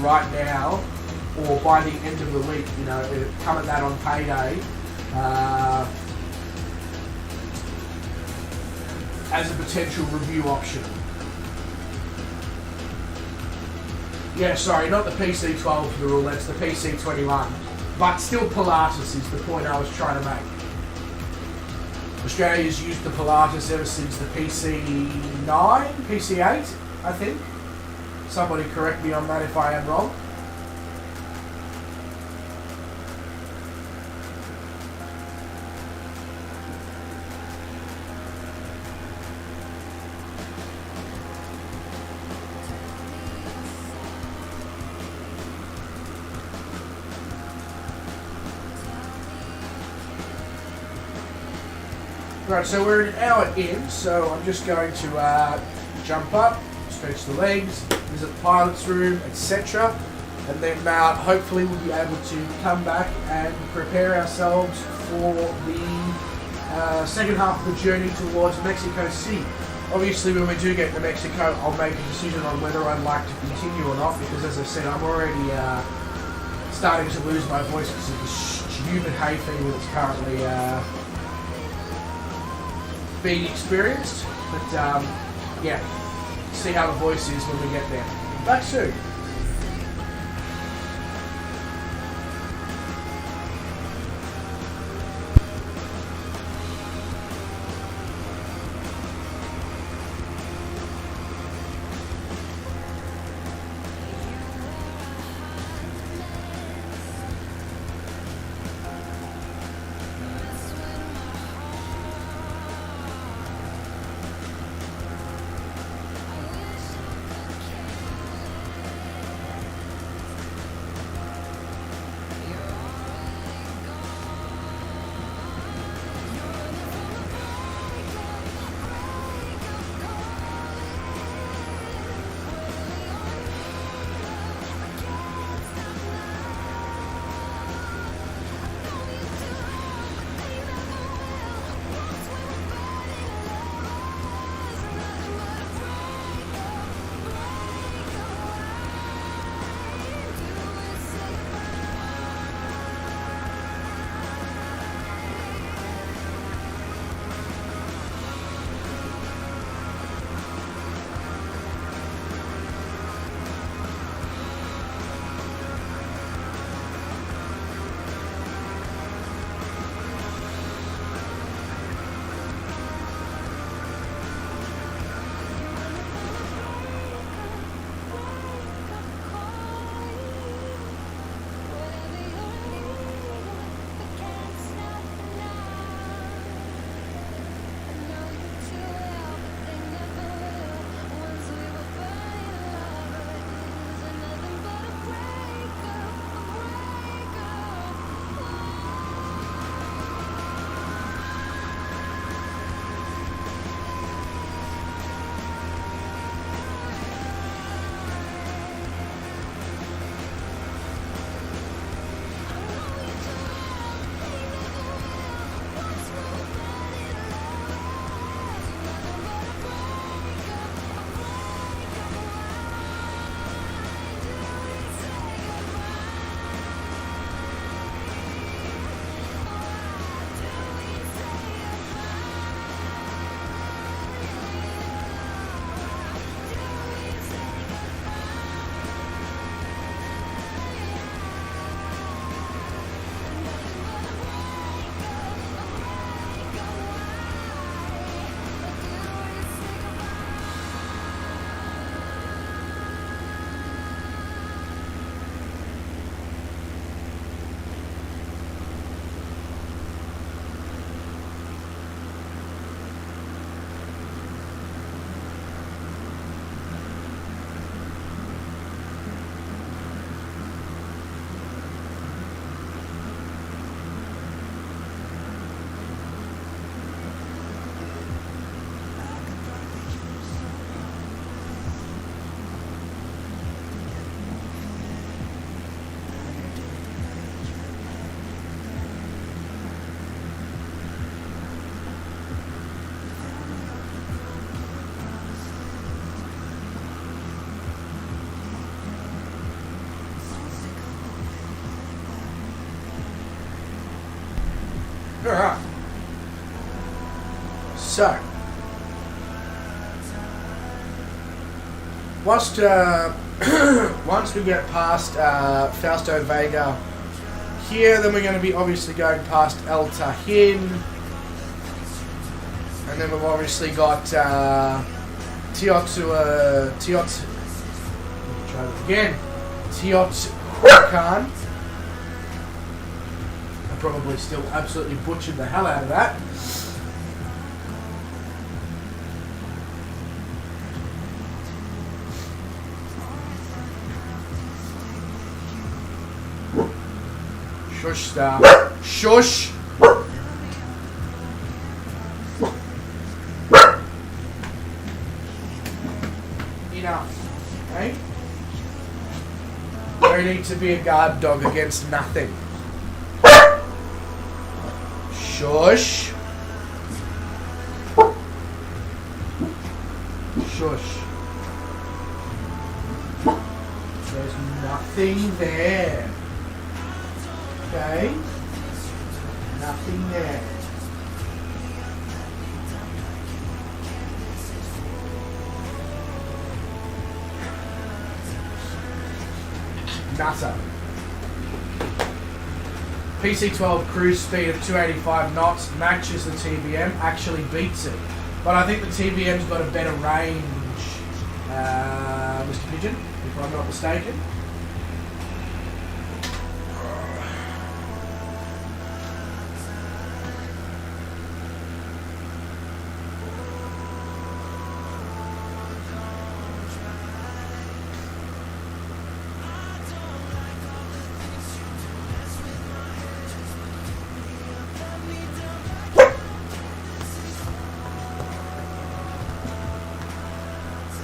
right now, or by the end of the week, you know, come at that on payday, as a potential review option. Yeah, sorry, not the PC12 for the roulettes, the PC21. But still Pilatus is the point I was trying to make. Australia's used the Pilatus ever since the PC9, PC8, I think. Somebody correct me on that if I am wrong. Right, so we're an hour in, so I'm just going to jump up, stretch the legs, visit the pilot's room, etc. And then hopefully we'll be able to come back and prepare ourselves for the second half of the journey towards Mexico City. Obviously when we do get to Mexico, I'll make a decision on whether I'd like to continue or not, because as I said, I'm already starting to lose my voice because of the stupid hay fever that's currently being experienced, but yeah, see how the voice is when we get there. Back soon. Alright. So, once we get past Fausto Vega here, then we're going to be obviously going past El Tahin, and then we've obviously got Teotihuacan. I probably still absolutely butchered the hell out of that. Shush, star. Shush! Enough. Okay? No need to be a guard dog against nothing. Shush. Shush. There's nothing there. Okay? Nothing there. Nutter. PC12 cruise speed of 285 knots matches the TBM, actually beats it. But I think the TBM's got a better range, Mr. Pigeon, if I'm not mistaken.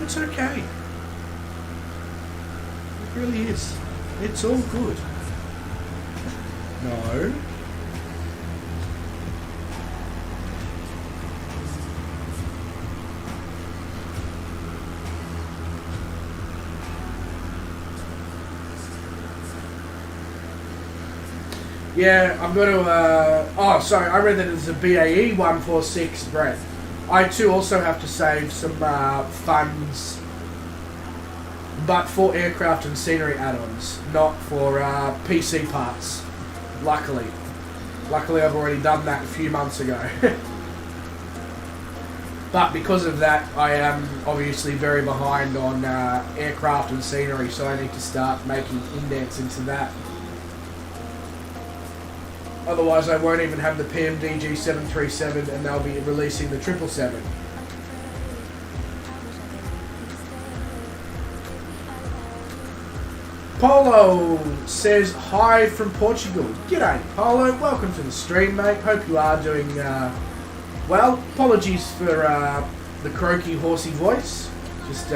It's okay. It really is. It's all good. No. Yeah, I'm going to, oh, sorry, I read that it's a BAE 146, Brett. I too also have to save some funds, but for aircraft and scenery add-ons, not for PC parts, luckily. Luckily I've already done that a few months ago. But because of that, I am obviously very behind on aircraft and scenery, so I need to start making indents into that. Otherwise, I won't even have the PMDG 737, and they'll be releasing the 777. Polo says hi from Portugal. G'day, Polo. Welcome to the stream, mate. Hope you are doing well. Apologies for the croaky, horsey voice. Just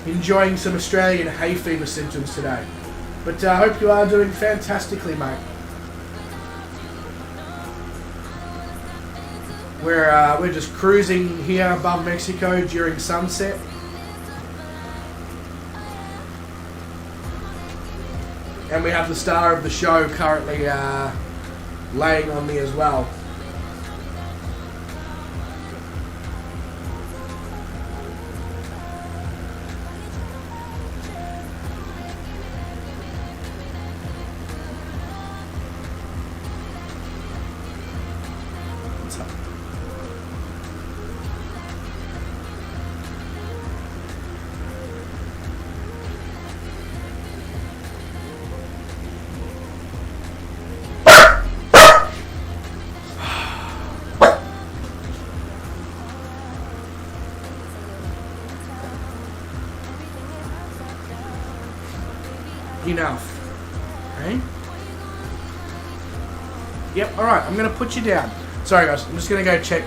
enjoying some Australian hay fever symptoms today. But I hope you are doing fantastically, mate. We're just cruising here above Mexico during sunset. And we have the star of the show currently laying on me as well. Enough. Okay? Yep, alright, I'm going to put you down. Sorry guys, I'm just going to go check.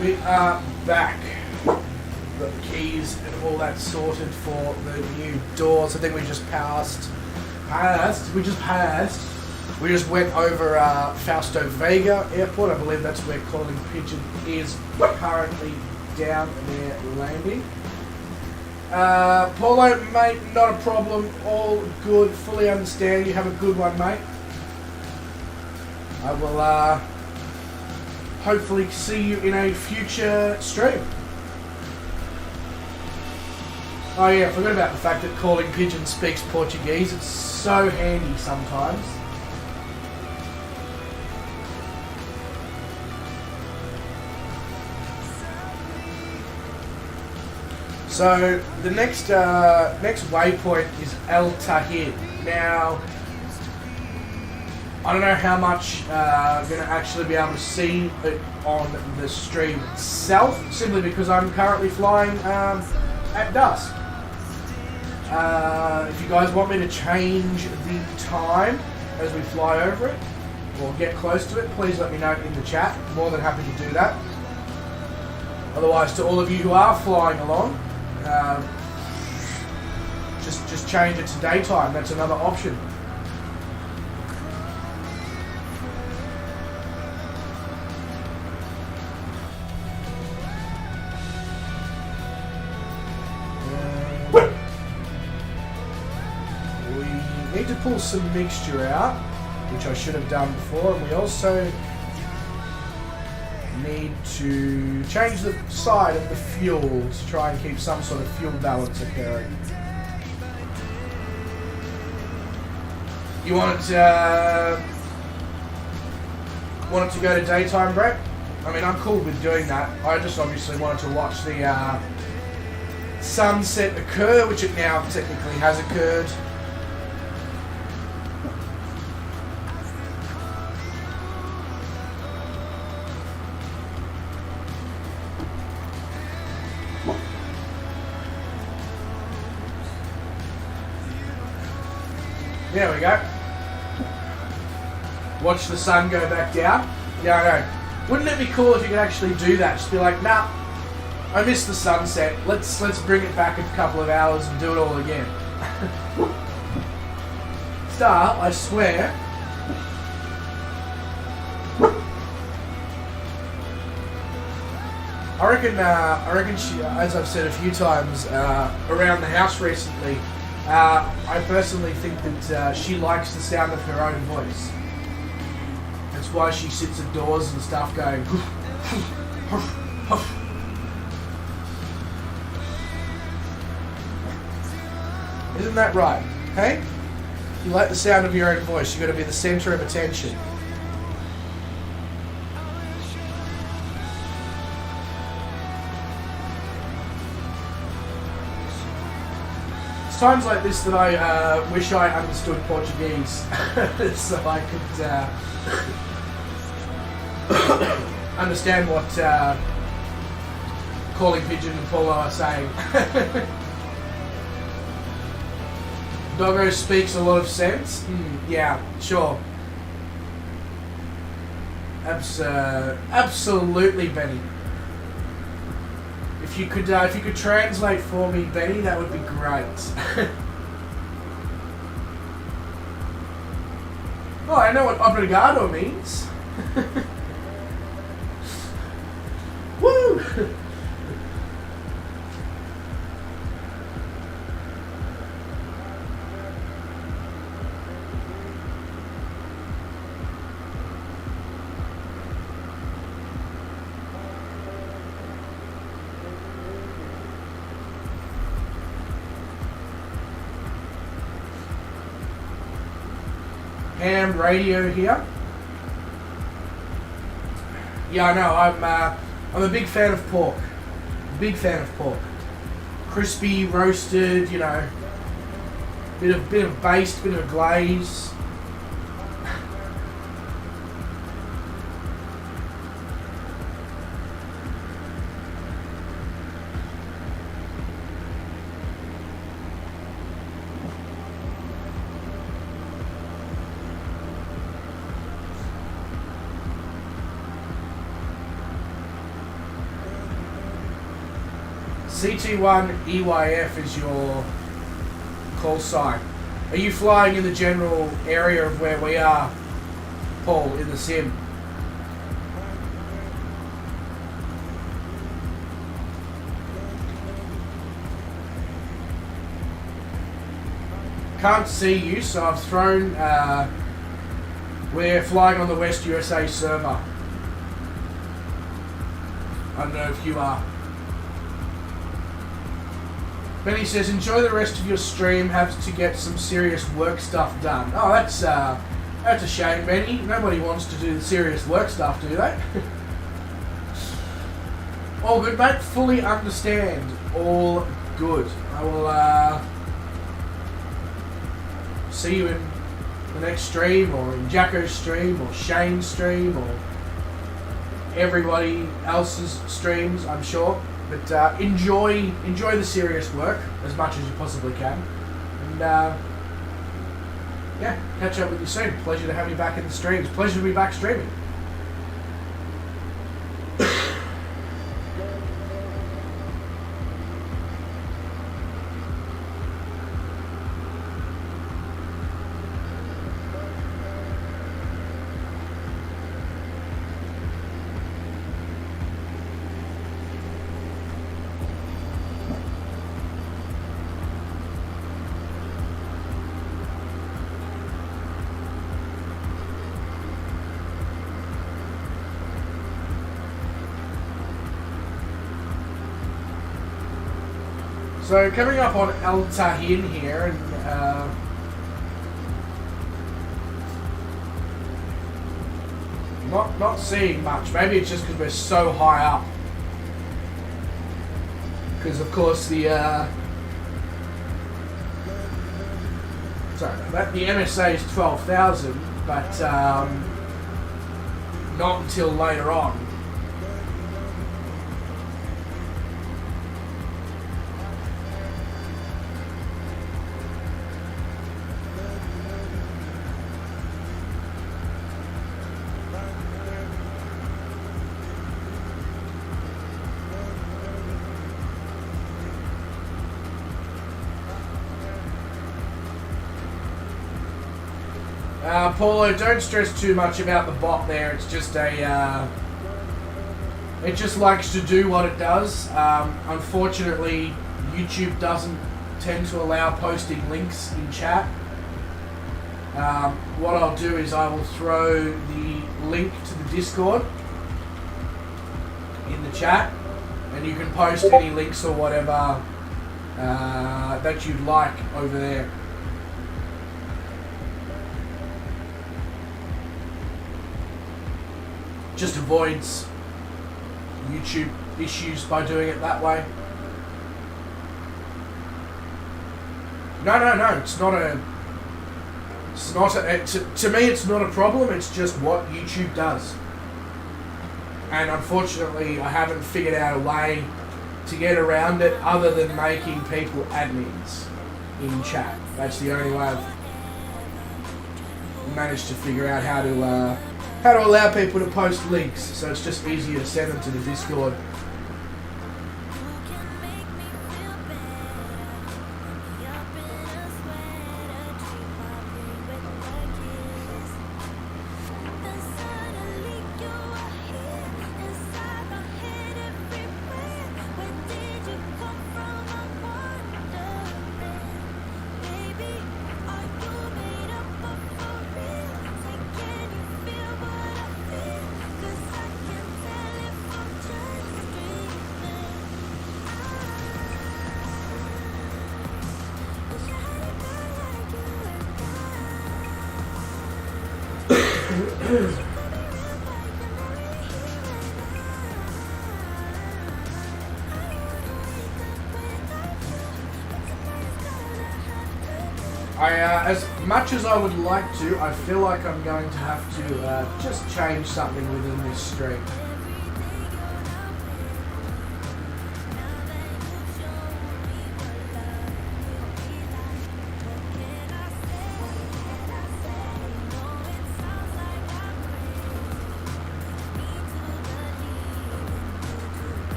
We are back. Got the keys and all that sorted for the new doors. I think we just We just went over Fausto Vega Airport. I believe that's where Calling Pigeon is currently down there landing. Paulo, mate, not a problem. All good. Fully understand. You have a good one, mate. I will hopefully see you in a future stream. Oh yeah, I forgot about the fact that Calling Pigeon speaks Portuguese. It's so handy sometimes. So the next waypoint is El Tahir. Now, I don't know how much I'm going to actually be able to see it on the stream itself, simply because I'm currently flying at dusk. If you guys want me to change the time as we fly over it, or get close to it, please let me know in the chat. More than happy to do that. Otherwise, to all of you who are flying along, just change it to daytime. That's another option. We need to pull some mixture out, which I should have done before, and we also need to change the side of the fuel to try and keep some sort of fuel balance occurring. You want it to go to daytime, Brett? I mean, I'm cool with doing that. I just obviously wanted to watch the sunset occur, which it now technically has occurred. There we go. Watch the sun go back down. Yeah, I know. Wouldn't it be cool if you could actually do that? Just be like, nah, I missed the sunset. Let's bring it back a couple of hours and do it all again. Star, I swear. I reckon she, as I've said a few times around the house recently, I personally think that she likes the sound of her own voice. That's why she sits at doors and stuff going Isn't that right? Hey? You like the sound of your own voice, you've got to be the centre of attention. It's times like this that I wish I understood Portuguese so I could understand what Calling Pigeon and Paulo are saying. Doggo speaks a lot of sense. Yeah, sure. Absolutely, Benny. If you could translate for me, Benny, that would be great. Oh, I know what obrigado means. Woo! Ham radio here. Yeah, I know. I'm a big fan of pork. Big fan of pork. Crispy, roasted. You know, bit of baste, bit of glaze. CT1EYF is your call sign. Are you flying in the general area of where we are, Paul, in the sim? Can't see you, so I've thrown, we're flying on the West USA server. I don't know if you are. Benny says, enjoy the rest of your stream, have to get some serious work stuff done. Oh, that's a shame, Benny. Nobody wants to do the serious work stuff, do they? All good, mate. Fully understand. All good. I will see you in the next stream, or in Jacko's stream, or Shane's stream, or everybody else's streams, I'm sure. But enjoy the serious work as much as you possibly can, and yeah, catch up with you soon. Pleasure to have you back in the streams. Pleasure to be back streaming. So coming up on El Tahin here, and not seeing much. Maybe it's just because we're so high up. Because of course the the MSA is 12,000, but not until later on. Paulo, don't stress too much about the bot there. It's just a... it just likes to do what it does. Unfortunately, YouTube doesn't tend to allow posting links in chat. What I'll do is I will throw the link to the Discord in the chat, and you can post any links or whatever that you'd like over there. Just avoids YouTube issues by doing it that way. No, it's not a... to me it's not a problem, it's just what YouTube does. And unfortunately I haven't figured out a way to get around it other than making people admins in chat. That's the only way I've managed to figure out how to allow people to post links, so it's just easier to send them to the Discord. As much as I would like to, I feel like I'm going to have to just change something within this stream.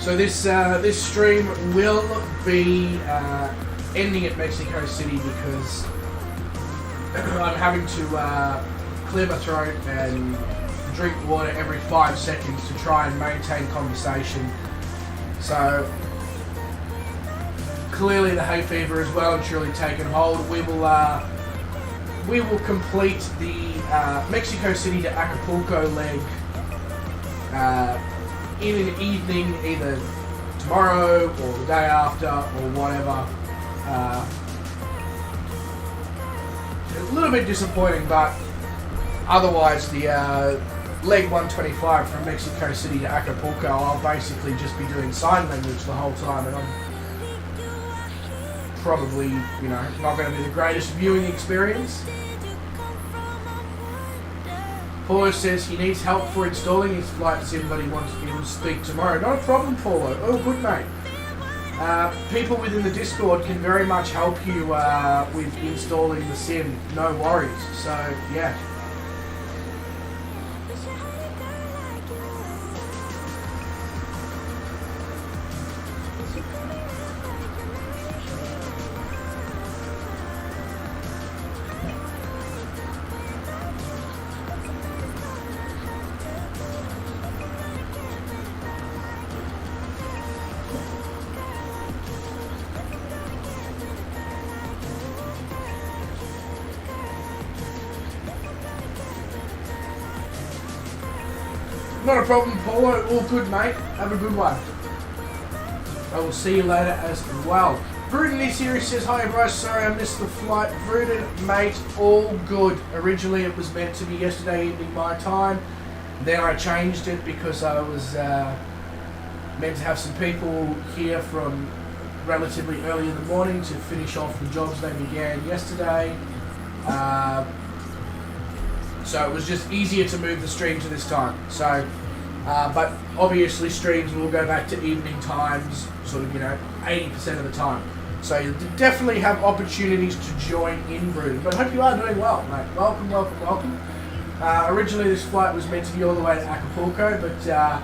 So this stream will be ending at Mexico City because I'm having to clear my throat and drink water every 5 seconds to try and maintain conversation. So clearly the hay fever is well and truly taken hold. We will complete the Mexico City to Acapulco leg in an evening, either tomorrow or the day after or whatever. A little bit disappointing, but otherwise the leg 125 from Mexico City to Acapulco, I'll basically just be doing sign language the whole time, and I'm probably, not going to be the greatest viewing experience. Paulo says he needs help for installing his flight sim, but he wants to speak tomorrow. Not a problem, Paulo. Oh, good, mate. People within the Discord can very much help you with installing the sim. No worries. So, yeah. Not a problem, Paulo. All good, mate. Have a good one. I will see you later as well. Bruden this series says, hi, Bryce. Sorry I missed the flight. Bruden, mate, all good. Originally, it was meant to be yesterday evening my time. Then I changed it because I was meant to have some people here from relatively early in the morning to finish off the jobs they began yesterday. So it was just easier to move the stream to this time. So, but obviously streams will go back to evening times, sort of, 80% of the time. So you definitely have opportunities to join in, Bruden. But I hope you are doing well, mate. Welcome, welcome, welcome. Originally this flight was meant to be all the way to Acapulco, but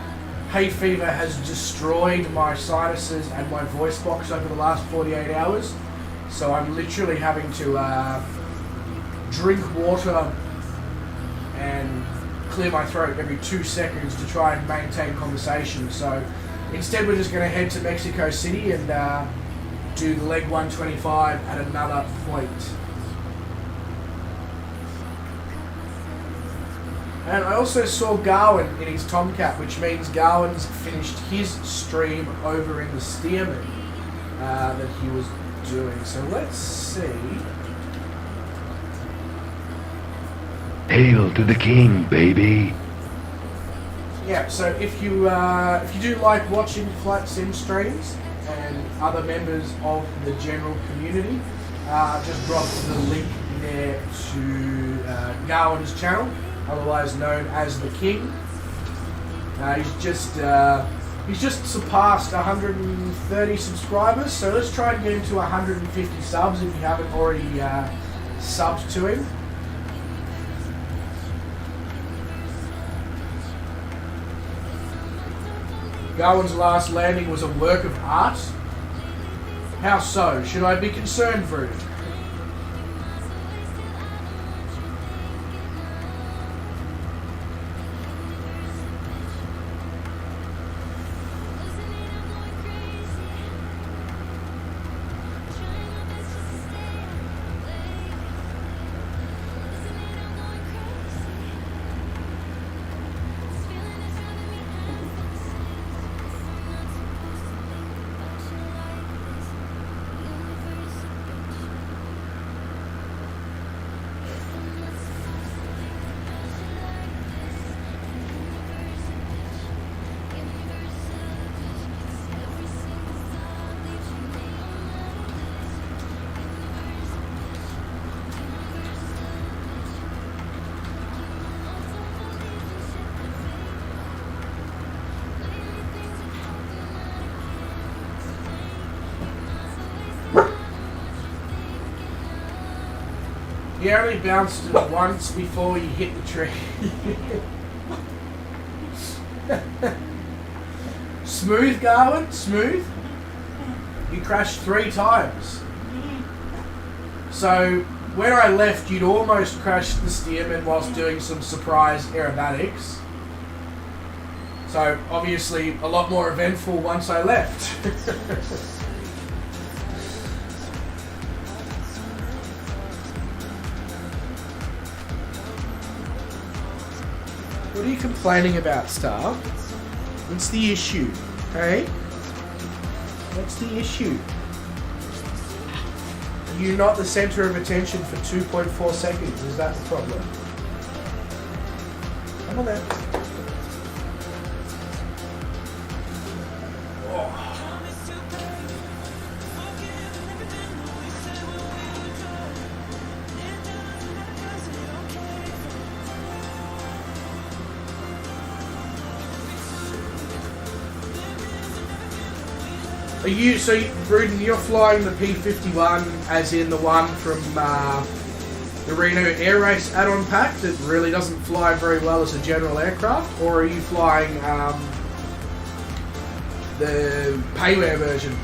hay fever has destroyed my sinuses and my voice box over the last 48 hours. So I'm literally having to drink water and clear my throat every 2 seconds to try and maintain conversation. So instead we're just going to head to Mexico City and do the leg 125 at another point. And I also saw Garwin in his Tomcat, which means Garwin's finished his stream over in the Stearman that he was doing. So let's see. Hail to the king, baby. Yeah, so if you do like watching flight sim streams and other members of the general community, just drop the link there to Garwin's channel, otherwise known as the King. He's just surpassed 130 subscribers, so let's try and get him to 150 subs if you haven't already subbed to him. Garwin's last landing was a work of art. How so? Should I be concerned, Vrood? He only bounced it once before you hit the tree. Smooth, Garwin? Smooth? You crashed 3 times. So, when I left, you'd almost crashed the steerman whilst doing some surprise aerobatics. So, obviously, a lot more eventful once I left. What are you complaining about, Star? What's the issue? Hey? What's the issue? You're not the centre of attention for 2.4 seconds. Is that the problem? Come on then. Bruden, you're flying the P51 as in the one from the Reno Air Race add-on pack that really doesn't fly very well as a general aircraft, or are you flying the payware version?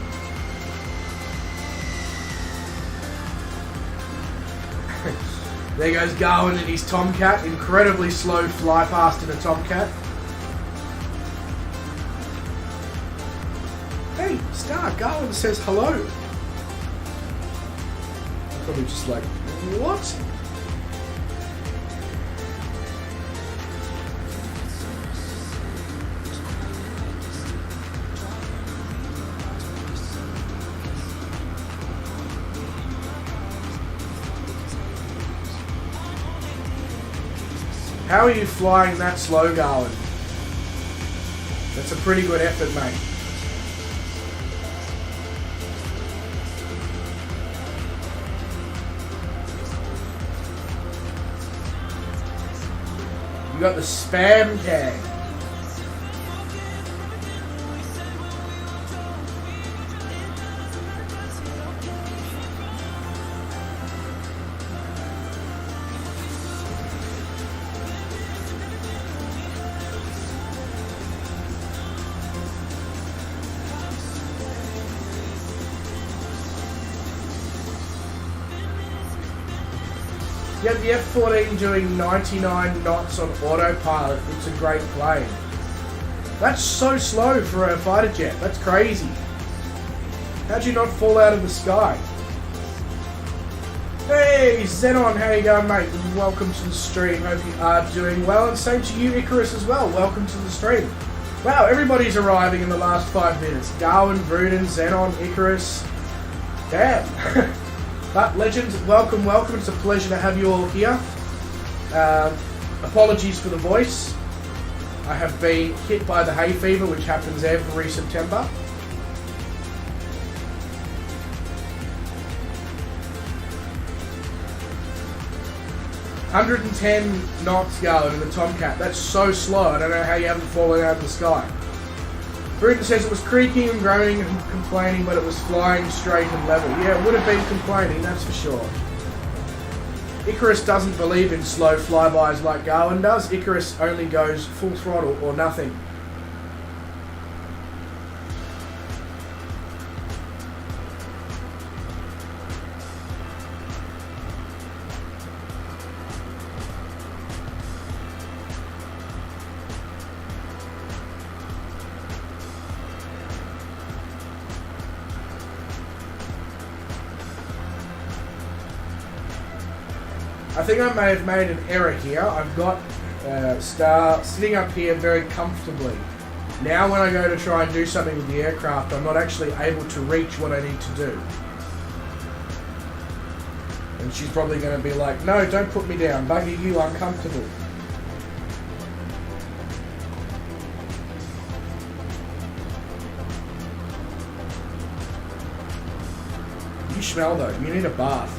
There goes Garwin in his Tomcat, incredibly slow fly past in a Tomcat. Hey, Star, Garwin says hello. I'm probably just like, what? How are you flying that slow, Garwin? That's a pretty good effort, mate. You got the spam tag. You have the F-14 doing 99 knots on autopilot. It's a great plane. That's so slow for a fighter jet. That's crazy. How'd you not fall out of the sky? Hey, Xenon, how you going, mate? Welcome to the stream. Hope you are doing well. And same to you, Icarus, as well. Welcome to the stream. Wow, everybody's arriving in the last 5 minutes. Darwin, Bruden, Xenon, Icarus. Damn. But legends, welcome, welcome. It's a pleasure to have you all here. Apologies for the voice. I have been hit by the hay fever, which happens every September. 110 knots going in the Tomcat. That's so slow. I don't know how you haven't fallen out of the sky. Bruton says it was creaking and groaning and complaining, but it was flying straight and level. Yeah, it would have been complaining, that's for sure. Icarus doesn't believe in slow flybys like Garwin does. Icarus only goes full throttle or nothing. I think I may have made an error here. I've got Star sitting up here very comfortably. Now when I go to try and do something with the aircraft, I'm not actually able to reach what I need to do. And she's probably going to be like, no, don't put me down. Buggy, you uncomfortable. You smell though. You need a bath.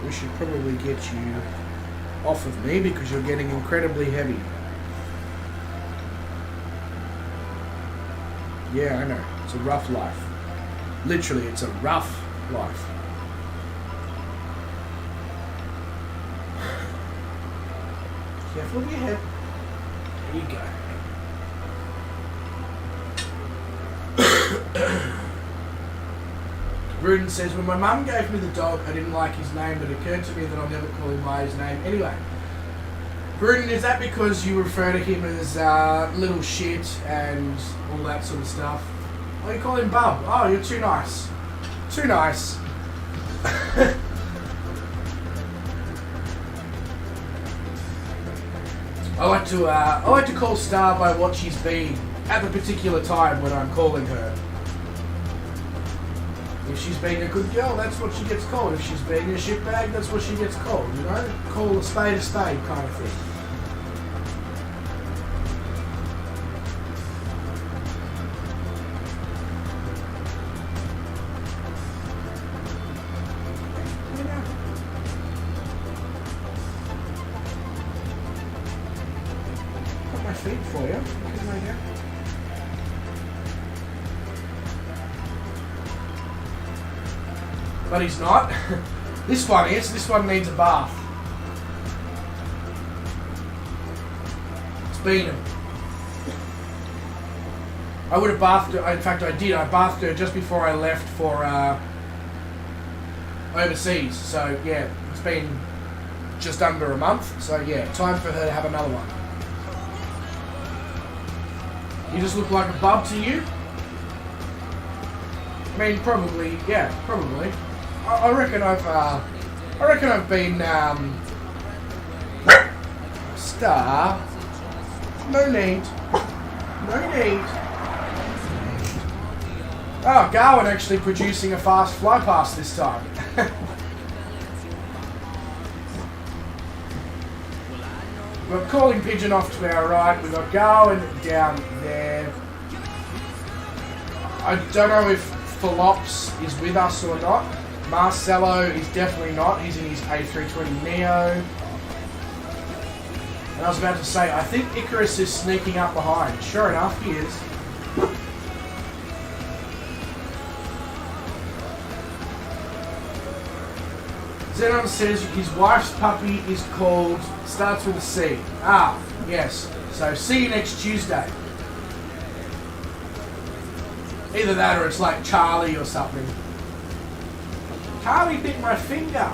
We should probably get you off of me because you're getting incredibly heavy. Yeah, I know. It's a rough life. Literally, it's a rough life. Careful of your head. There you go. Rudin says, when my mum gave me the dog, I didn't like his name, but it occurred to me that I'll never call him by his name. Anyway, Rudin, is that because you refer to him as little shit and all that sort of stuff? Oh, you call him Bub. Oh, you're too nice. Too nice. I like to call Star by what she's been at the particular time when I'm calling her. If she's being a good girl, that's what she gets called. If she's being a shitbag, that's what she gets called, you know? Call a spade kind of thing. Got my feet for you. Come on here. But he's not. This one is. This one needs a bath. It's been him. I would have bathed her. In fact, I did. I bathed her just before I left for overseas. So, yeah, it's been just under a month. So, yeah, time for her to have another one. You just look like a bub to you? I mean, probably. Yeah, probably. I reckon I've been, Star. No need. No need. Oh, Garwin actually producing a fast fly past this time. We've got Calling Pigeon off to our right. We've got Garwin down there. I don't know if Phalops is with us or not. Marcelo is definitely not. He's in his A320neo. And I was about to say, I think Icarus is sneaking up behind. Sure enough, he is. Zenon says his wife's puppy is called, starts with a C. Ah, yes. So see you next Tuesday. Either that or it's like Charlie or something. Charlie bit my finger.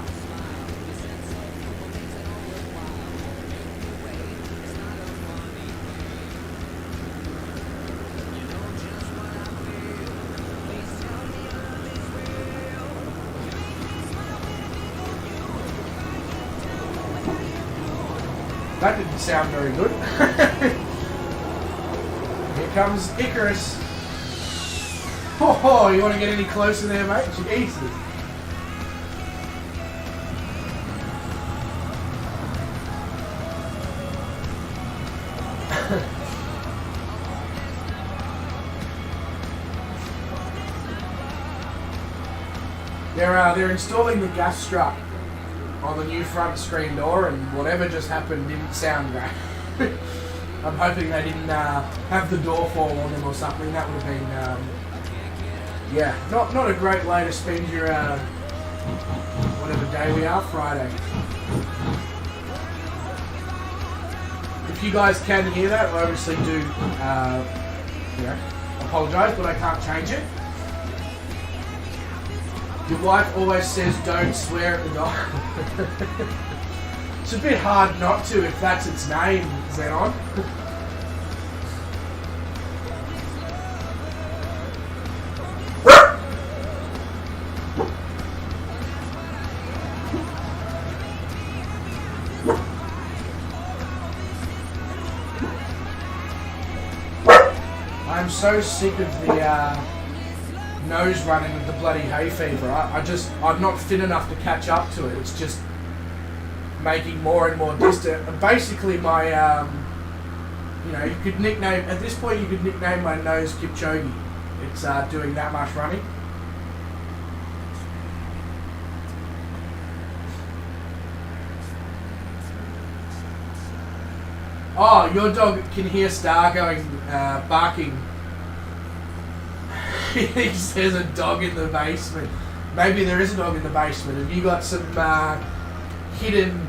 That didn't sound very good. Here comes Icarus. Oh, you want to get any closer there, mate? Jesus. They're installing the gas strut on the new front screen door, and whatever just happened didn't sound great. I'm hoping they didn't have the door fall on them or something. That would have been, yeah, not a great way to spend your whatever day we are, Friday. If you guys can hear that, I obviously do, apologise, but I can't change it. Your wife always says don't swear at the dog. It's a bit hard not to if that's its name, Xenon. I'm so sick of the nose running with the bloody hay fever. I'm not fit enough to catch up to it. It's just making more and more distant. And basically my, you could nickname, at this point you could nickname my nose Kipchoge. It's doing that much running. Oh, your dog can hear Star going, barking. He says a dog in the basement. Maybe there is a dog in the basement. Have you got some hidden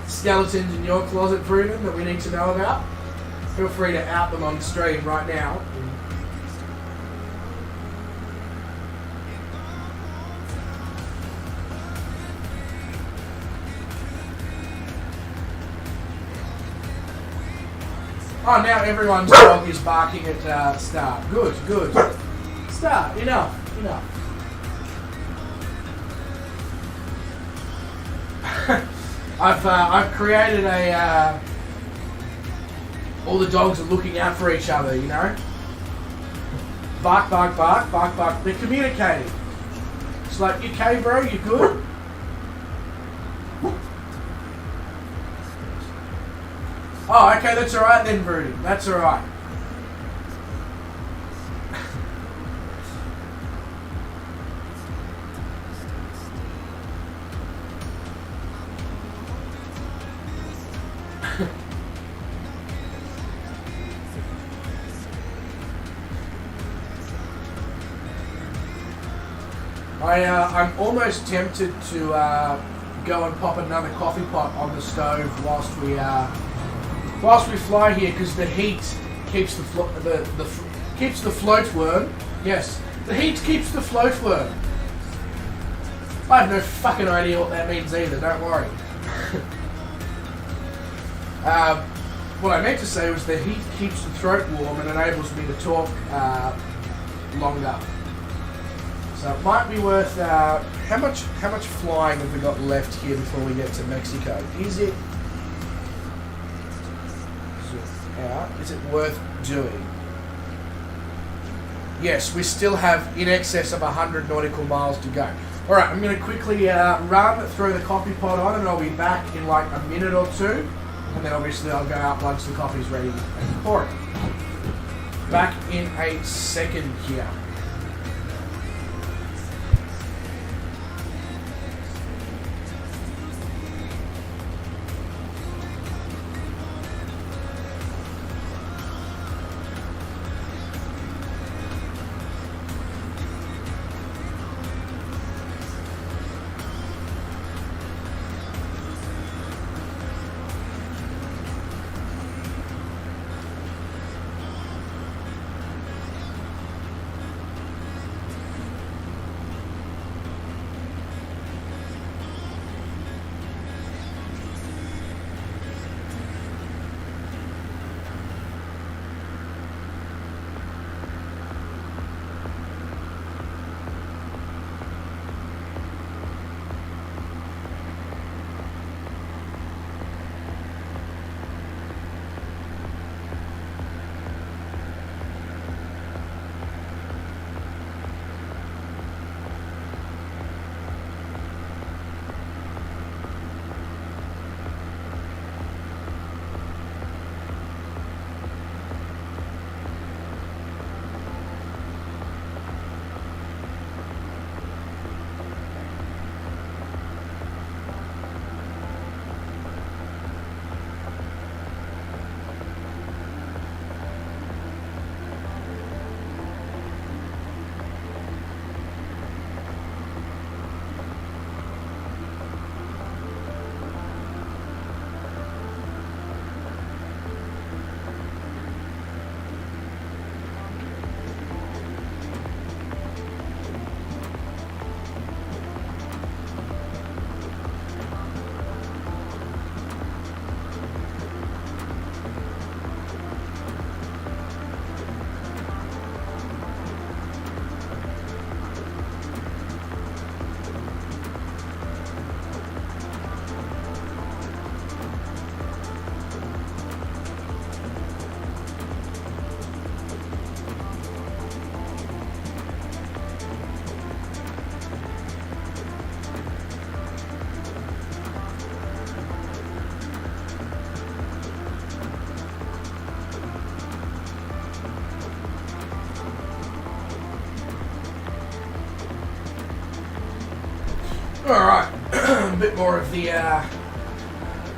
skeletons in your closet, Bruno, that we need to know about? Feel free to out them on stream right now. Oh, now everyone's dog is barking at Star. Good, good. Star, enough. I've created a. All the dogs are looking out for each other, you know. Bark, bark, bark, bark, bark. They're communicating. It's like, you okay, bro? You good? Oh, okay, that's alright then, Broody. That's alright. I'm almost tempted to go and pop another coffee pot on the stove whilst we fly here, because the heat keeps keeps the float worm. Yes, the heat keeps the float worm. I have no fucking idea what that means either. Don't worry. What I meant to say was the heat keeps the throat warm and enables me to talk longer. So it might be worth. How much flying have we got left here before we get to Mexico? Is it out? Is it worth doing? Yes, we still have in excess of 100 nautical miles to go. All right, I'm going to quickly run through the coffee pot on, and I'll be back in like a minute or two, and then obviously I'll go out once the coffee's ready and pour it. Back in a second here. Alright, a bit more of the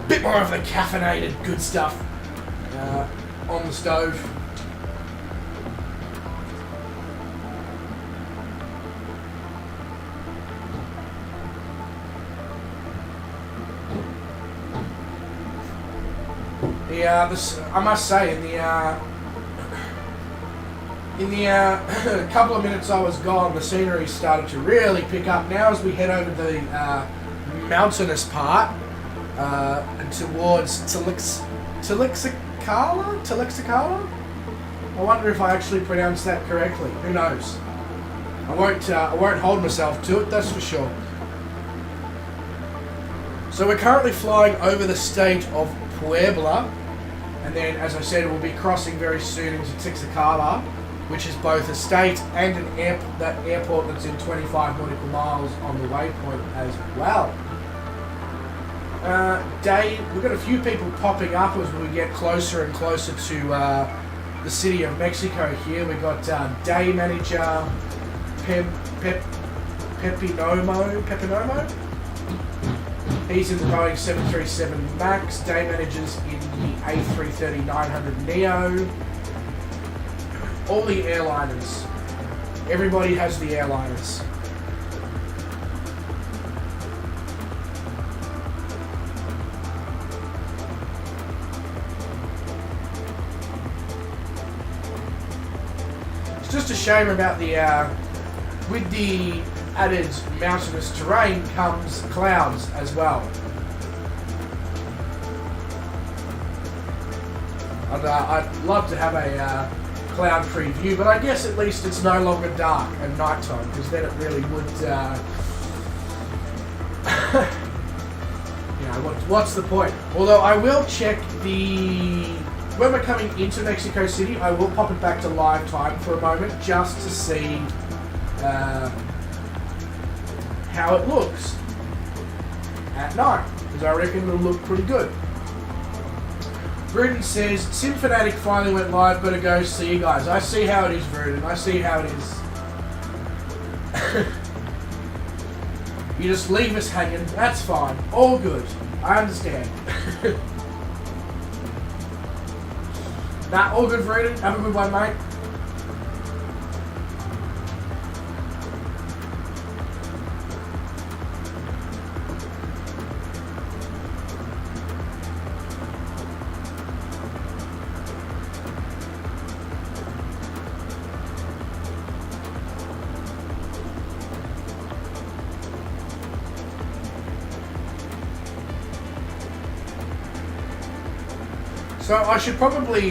bit more of the caffeinated good stuff on the stove. I must say, in the couple of minutes I was gone, the scenery started to really pick up. Now as we head over the mountainous part towards Tilixicala? I wonder if I actually pronounced that correctly. Who knows? I won't hold myself to it, that's for sure. So we're currently flying over the state of Puebla, and then, as I said, we'll be crossing very soon into Tilixicala, which is both a state and an airport that's in 25 nautical miles on the waypoint as well. We've got a few people popping up as we get closer and closer to the city of Mexico here. We've got day manager Pepinomo. He's in the Boeing 737 MAX. Day manager's in the A330-900 Neo. All the airliners. Everybody has the airliners. It's just a shame about the with the added mountainous terrain comes clouds as well. I'd love to have a cloud-free view, but I guess at least it's no longer dark at night time, because then it really would, what's the point? Although I will check when we're coming into Mexico City, I will pop it back to live time for a moment, just to see how it looks at night, because I reckon it'll look pretty good. Bruden says, Sim Fanatic finally went live, better go see you guys. I see how it is, Bruden. I see how it is. You just leave us hanging. That's fine. All good. I understand. Nah, all good, Bruden. Have a good one, mate. So I should probably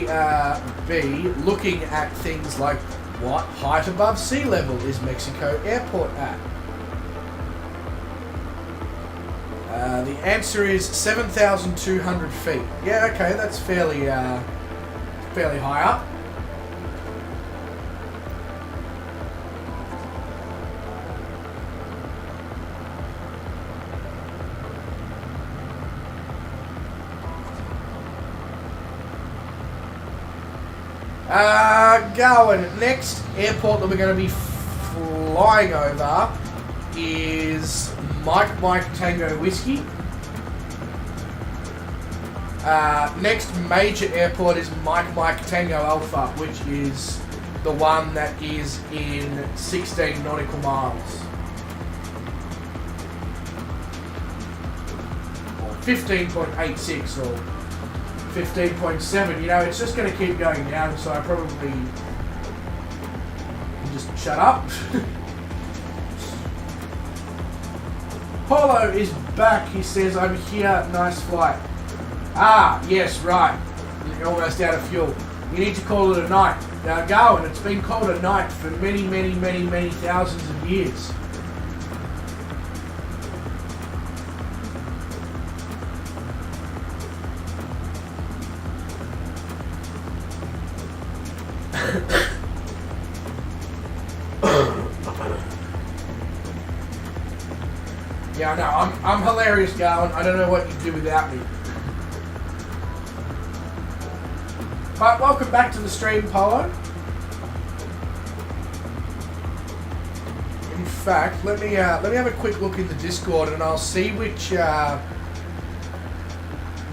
be looking at things like what height above sea level is Mexico Airport at? The answer is 7,200 feet. Yeah, okay, that's fairly high up. Going. Next airport that we're going to be flying over is Mike Tango Whiskey. Next major airport is Mike Tango Alpha, which is the one that is in 16 nautical miles. Or 15.86 or 15.7, it's just going to keep going down, so I probably can just shut up. Polo is back, he says, I'm here, nice flight. Ah, yes, right, you're almost out of fuel. You need to call it a night. Now go, and it's been called a night for many, many, many, many thousands of years. Yeah, no, I'm hilarious, Garland. I don't know what you'd do without me. But welcome back to the stream, Polo. In fact, let me have a quick look in the Discord, and I'll see which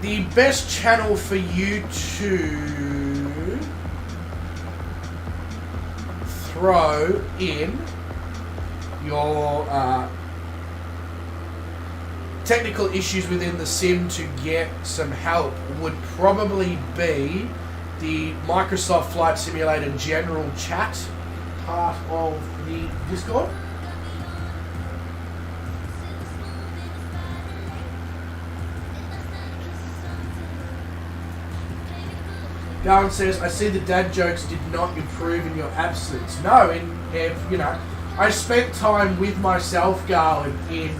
the best channel for you to throw in your technical issues within the sim to get some help would probably be the Microsoft Flight Simulator general chat part of the Discord. Darren says, I see the dad jokes did not improve in your absence. No, I spent time with myself, Garland, in,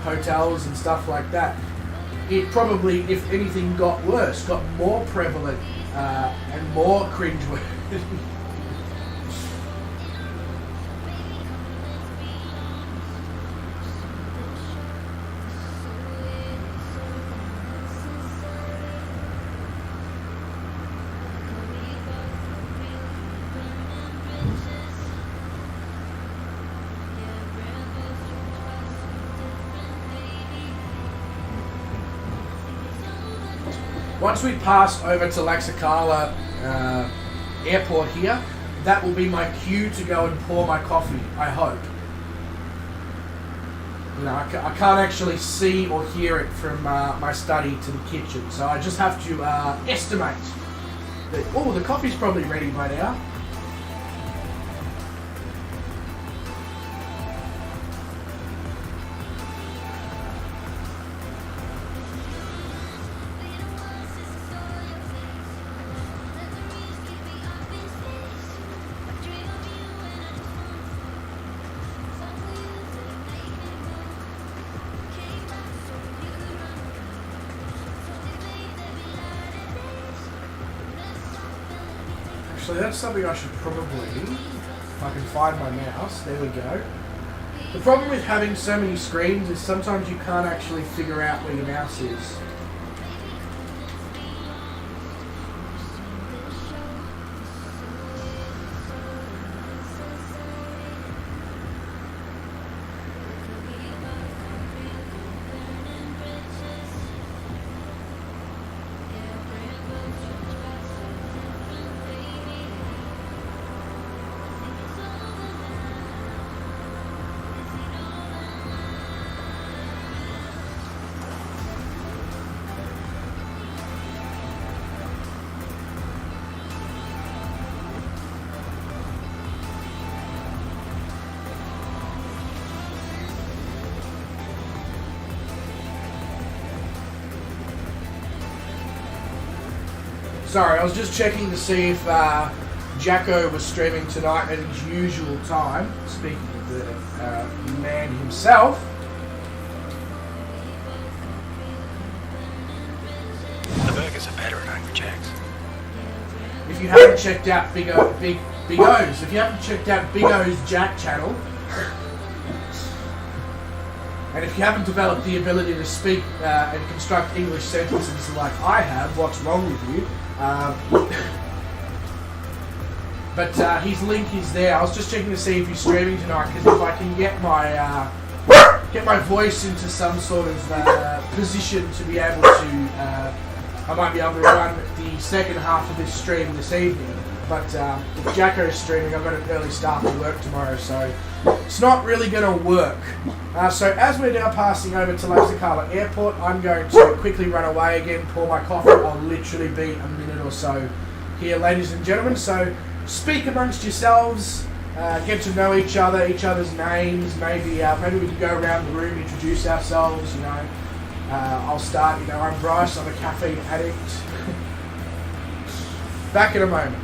hotels and stuff like that. It probably, if anything, got worse, got more prevalent and more cringeworthy. Once we pass over to Laxakala airport here, that will be my cue to go and pour my coffee, I hope. I can't actually see or hear it from my study to the kitchen, so I just have to estimate that, the coffee's probably ready by now. Actually, that's something I should probably, if I can find my mouse, there we go. The problem with having so many screens is sometimes you can't actually figure out where your mouse is. Sorry, I was just checking to see if Jacko was streaming tonight at his usual time. Speaking of the man himself. The burgers are better at Hungry Jack's. If you haven't checked out Big O's, if you haven't checked out Big O's Jack channel, and if you haven't developed the ability to speak and construct English sentences like I have, what's wrong with you? But his link is there. I was just checking to see if he's streaming tonight, because if I can get my voice into some sort of position to be able to, I might be able to run the second half of this stream this evening. But if Jacko's streaming, I've got an early start to work tomorrow, so it's not really going to work. So as we're now passing over to Laxakala Airport, I'm going to quickly run away again, pour my coffee. I'll literally be a minute or so here, ladies and gentlemen. So speak amongst yourselves, get to know each other, each other's names. Maybe we can go around the room, introduce ourselves. I'll start. I'm Bryce. I'm a caffeine addict. Back in a moment.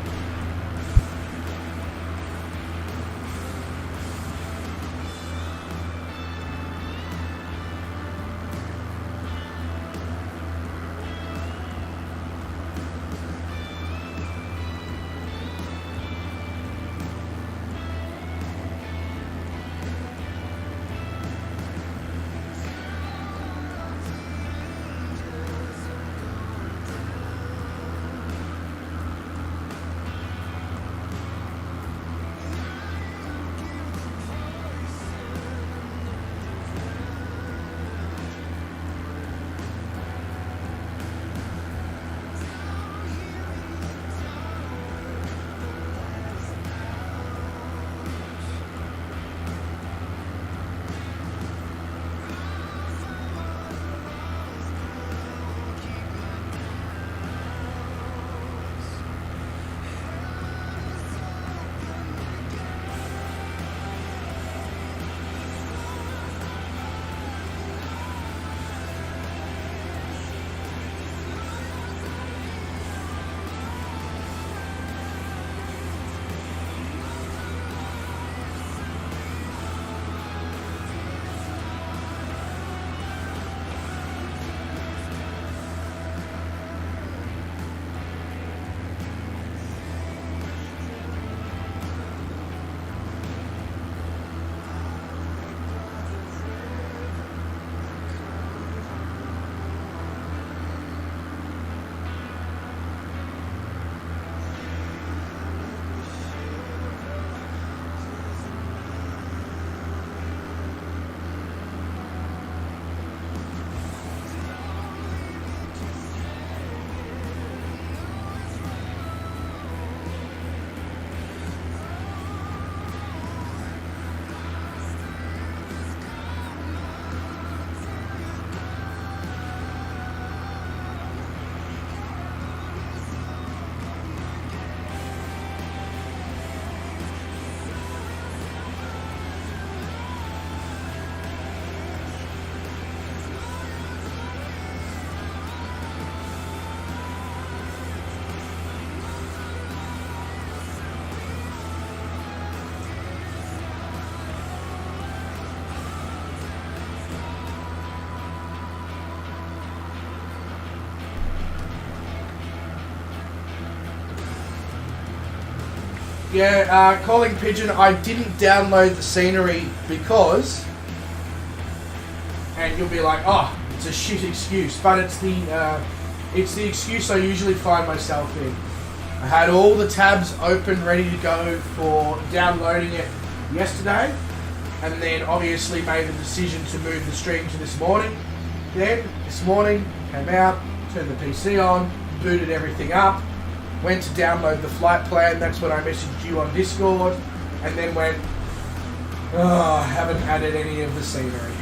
Yeah, calling pigeon. I didn't download the scenery because, and you'll be like, oh, it's a shit excuse, but it's the excuse I usually find myself in. I had all the tabs open, ready to go for downloading it yesterday, and then obviously made the decision to move the stream to this morning. Then this morning came out, turned the PC on, booted everything up. Went to download the flight plan, that's when I messaged you on Discord, and then went, oh, I haven't added any of the scenery.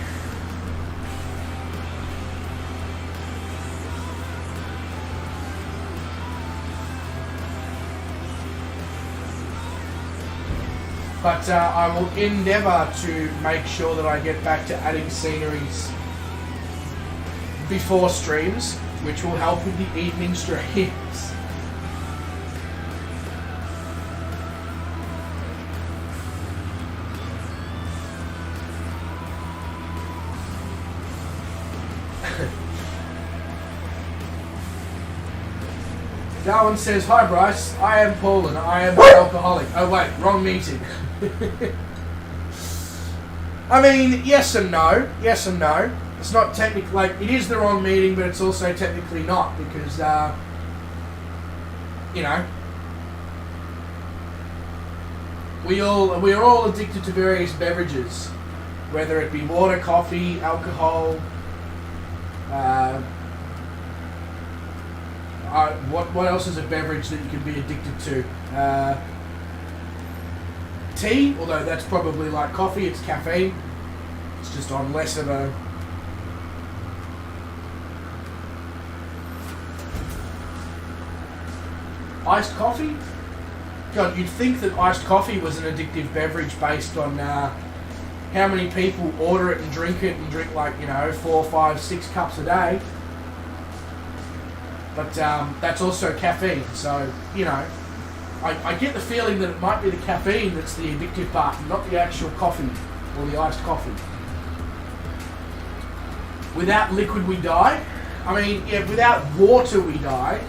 But I will endeavour to make sure that I get back to adding sceneries before streams, which will help with the evening streams. Darwin says, hi Bryce, I am Paul and I am an alcoholic. Oh wait, wrong meeting. I mean, yes and no. Yes and no. It's not technically, like, it is the wrong meeting, but it's also technically not, because, you know, we are all addicted to various beverages, whether it be water, coffee, alcohol, what else is a beverage that you can be addicted to? Tea, although that's probably like coffee, it's caffeine. It's just on less of a... Iced coffee? God, you'd think that iced coffee was an addictive beverage based on how many people order it and drink like, 4, 5, 6 cups a day. But that's also caffeine, so, I get the feeling that it might be the caffeine that's the addictive part, not the actual coffee or the iced coffee. Without liquid we die. I mean, yeah, without water we die.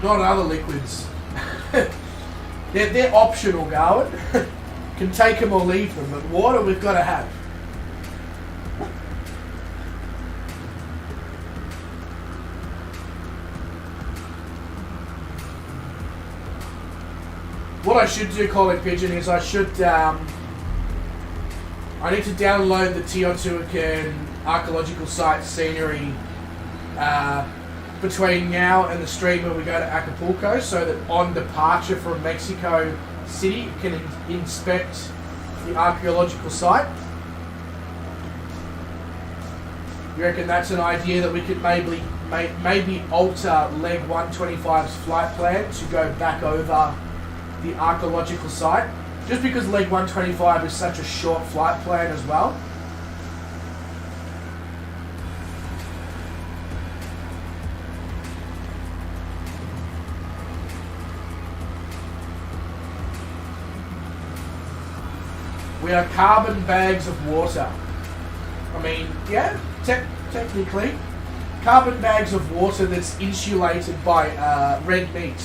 Not other liquids. they're optional, Garwood. Can take them or leave them, but water we've got to have. What I should do, calling pigeon, is I need to download the Teotihuacan archaeological site scenery between now and the stream when we go to Acapulco, so that on departure from Mexico City you can inspect the archaeological site. You reckon that's an idea that we could maybe alter Leg 125's flight plan to go back over the archaeological site, just because Leg 125 is such a short flight plan as well. We are carbon bags of water. I mean, yeah, technically, carbon bags of water that's insulated by red meat.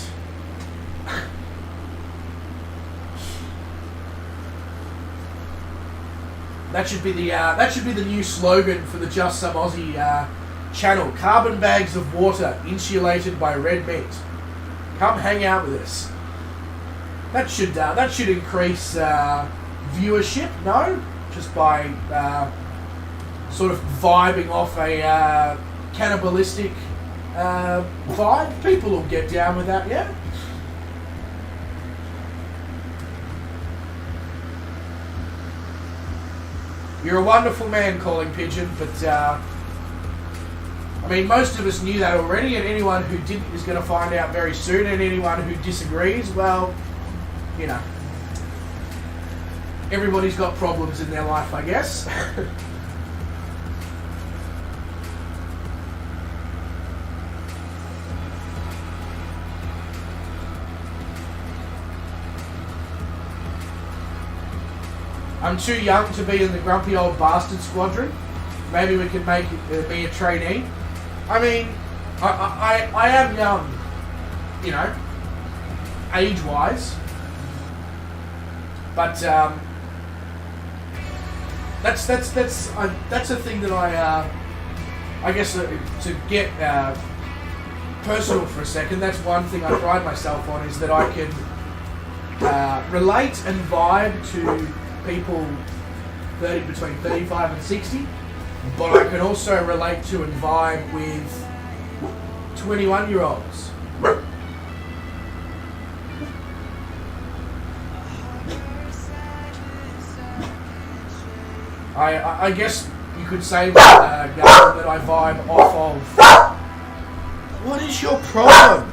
That should be the new slogan for the Just Some Aussie channel. Carbon bags of water insulated by red meat. Come hang out with us. That should increase viewership. No, just by sort of vibing off a cannibalistic vibe. People will get down with that. Yeah. You're a wonderful man, calling pigeon, but I mean, most of us knew that already, and anyone who didn't is going to find out very soon, and anyone who disagrees, well, everybody's got problems in their life, I guess. I'm too young to be in the grumpy old bastard squadron. Maybe we could make it be a trainee. I mean, I am young, age-wise. But that's a thing that I guess to get personal for a second. That's one thing I pride myself on, is that I can relate and vibe to people between 35 and 60, but I can also relate to and vibe with 21-year-olds. I guess you could say that I vibe off of. What is your problem?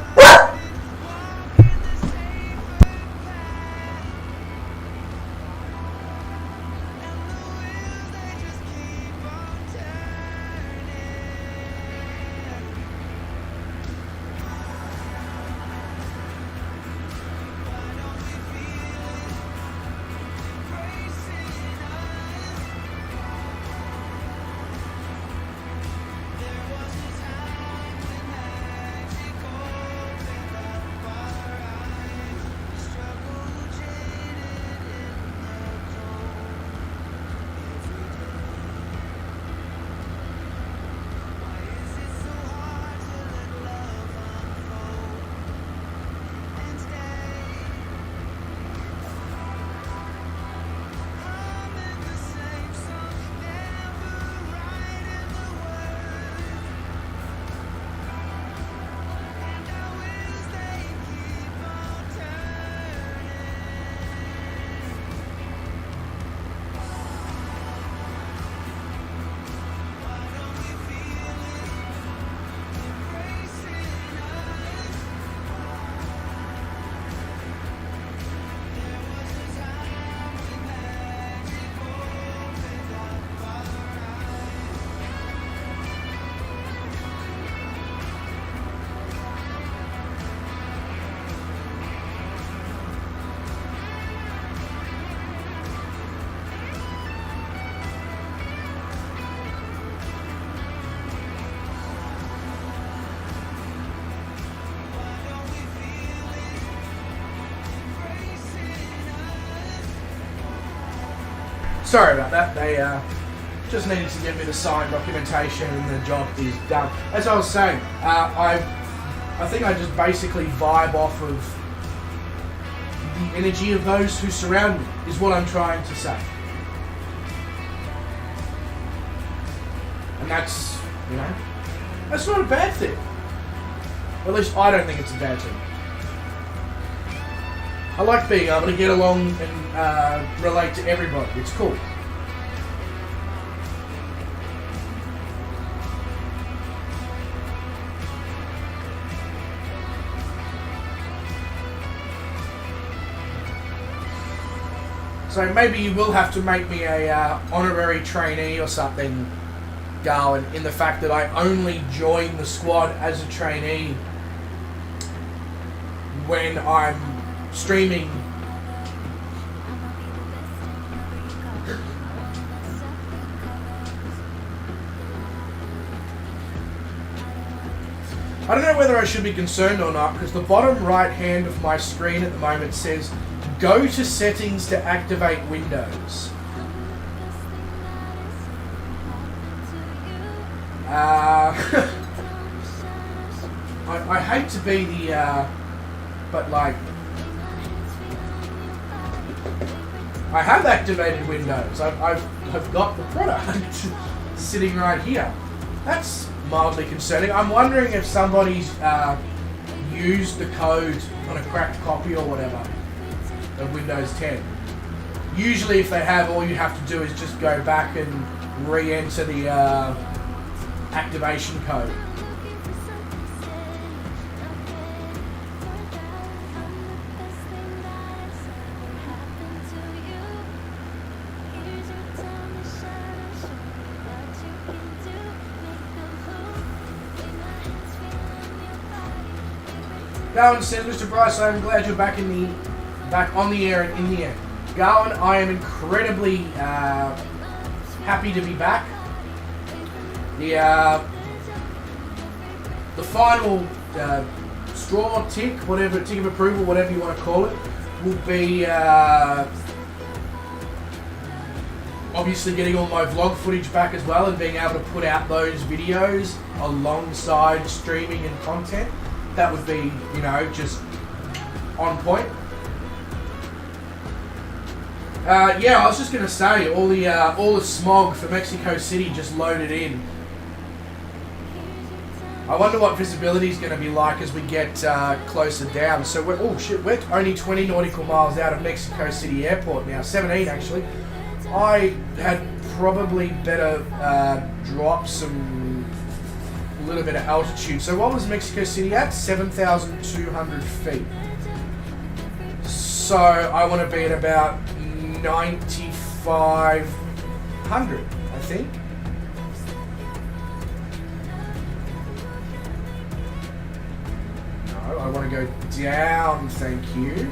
Sorry about that. They just needed to give me the signed documentation and the job is done. As I was saying, I think I just basically vibe off of the energy of those who surround me, is what I'm trying to say. And that's, that's not a bad thing. At least I don't think it's a bad thing. I like being able to get along and relate to everybody. It's cool. So maybe you will have to make me a honorary trainee or something, Garwin, in the fact that I only join the squad as a trainee when I'm streaming. I don't know whether I should be concerned or not, because the bottom right hand of my screen at the moment says go to settings to activate Windows. I hate to be the but like, I have activated Windows. I've got the product sitting right here. That's mildly concerning. I'm wondering if somebody's used the code on a cracked copy or whatever of Windows 10. Usually if they have, all you have to do is just go back and re-enter the activation code. Garwin said, Mr. Bryce, I'm glad you're back on the air and in the air. Garwin, I am incredibly happy to be back. The final straw tick, whatever, tick of approval, whatever you want to call it, will be obviously getting all my vlog footage back as well and being able to put out those videos alongside streaming and content. That would be, you know, just on point. Yeah, I was just going to say, all the smog for Mexico City just loaded in. I wonder what visibility is going to be like as we get closer down. So we're only 20 nautical miles out of Mexico City Airport now, 17 actually. I had probably better drop a little bit of altitude. So what was Mexico City at? 7,200 feet. So I want to be at about 9,500, I think. No, I want to go down, thank you.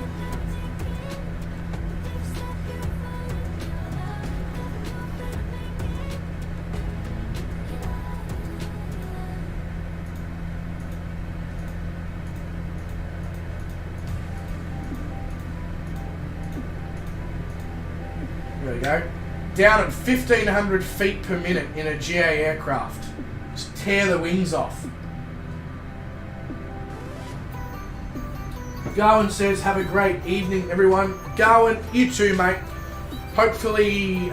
There we go. Down at 1,500 feet per minute in a GA aircraft. Just tear the wings off. Garwin says, have a great evening, everyone. Garwin, you too, mate. Hopefully,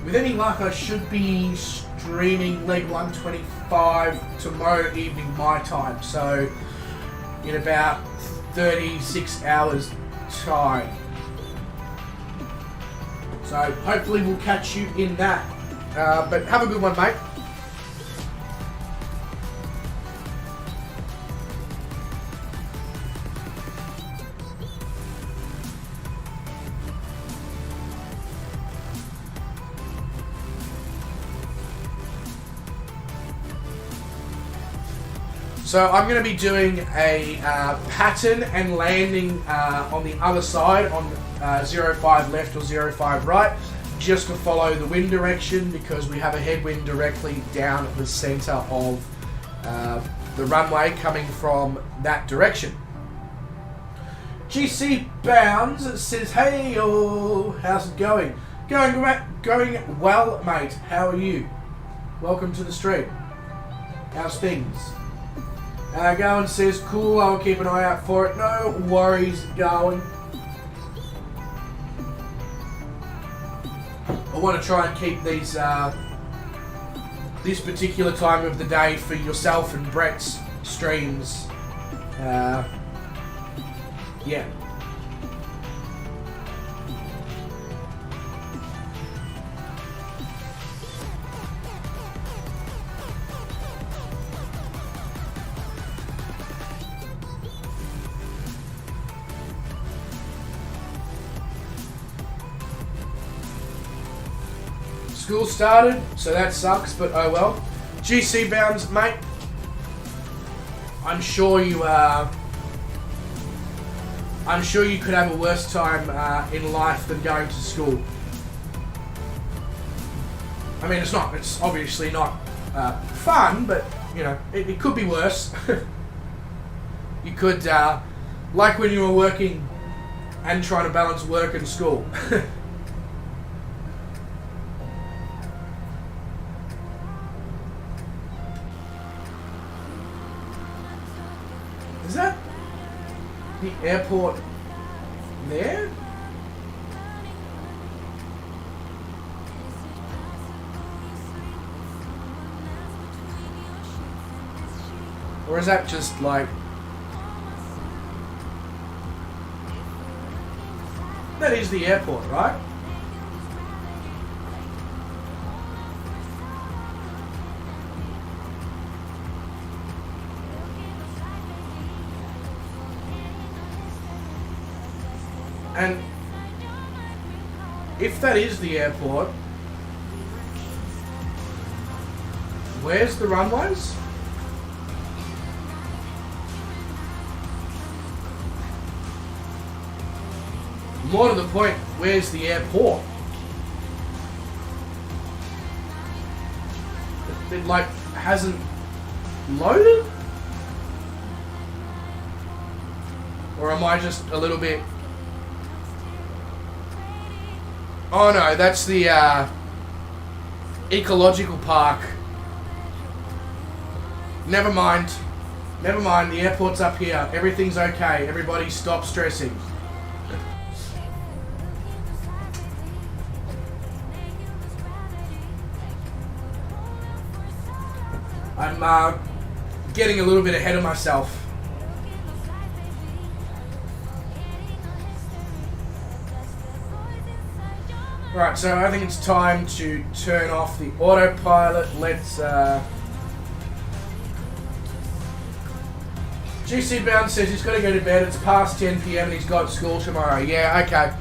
with any luck, I should be streaming leg 125 tomorrow evening my time. So, in about 36 hours time. So hopefully we'll catch you in that. But have a good one, mate. So I'm going to be doing a pattern and landing on the other side on 05 left or 05 right, just to follow the wind direction because we have a headwind directly down at the center of the runway coming from that direction. GC Bounds says, hey, how's it going? Going well, mate. How are you? Welcome to the stream. How's things? Garwin says, cool, I'll keep an eye out for it. No worries, Garwin. I want to try and keep these this particular time of the day for yourself and Brett's streams. Yeah. School started, so that sucks, but oh well. GC Bounds, mate. I'm sure you could have a worse time in life than going to school. I mean, it's obviously not fun, but you know, it could be worse. You could, like when you were working and trying to balance work and school. Is that the airport there? Or is that just like... That is the airport, right? And if that is the airport, where's the runways? More to the point, where's the airport? It like hasn't loaded? Or am I just a little bit... Oh no, that's the ecological park. Never mind. Never mind, the airport's up here. Everything's okay. Everybody stop stressing. I'm getting a little bit ahead of myself. Right, so I think it's time to turn off the autopilot. Let's GC Bound says he's got to go to bed. It's past 10 PM and he's got school tomorrow. Yeah, okay.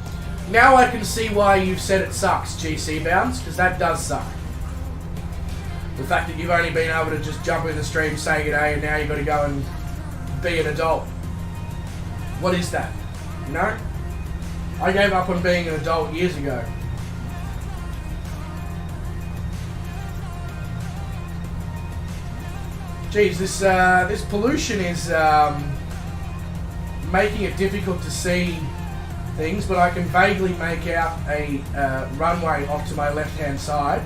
Now I can see why you've said it sucks, GC Bounds, because that does suck. The fact that you've only been able to just jump in the stream, say good day, and now you've got to go and be an adult. What is that? You know? I gave up on being an adult years ago. Geez, this pollution is making it difficult to see things, but I can vaguely make out a runway off to my left-hand side.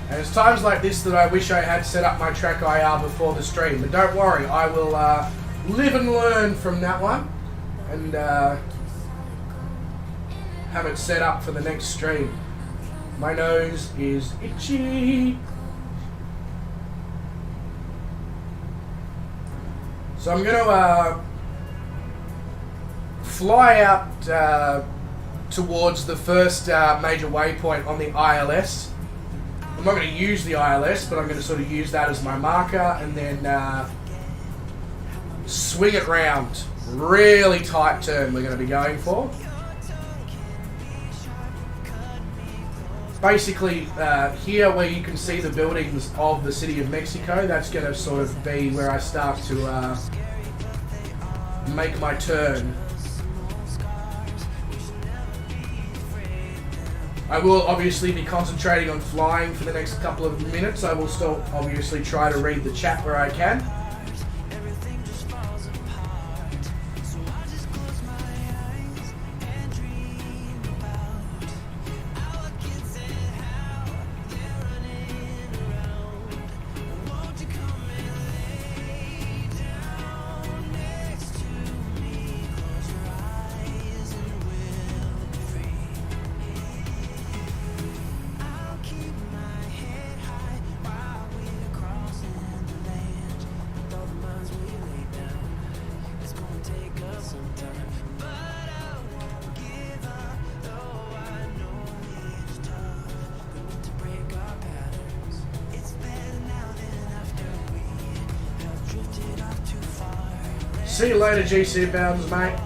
And it's times like this that I wish I had set up my track IR before the stream, but don't worry, I will live and learn from that one and have it set up for the next stream. My nose is itchy. So I'm going to fly out towards the first major waypoint on the ILS. I'm not going to use the ILS, but I'm going to sort of use that as my marker and then swing it round. Really tight turn we're going to be going for. Basically, here where you can see the buildings of the city of Mexico, that's going to sort of be where I start to make my turn. I will obviously be concentrating on flying for the next couple of minutes. I will still obviously try to read the chat where I can. See you later, GC Bounds, mate.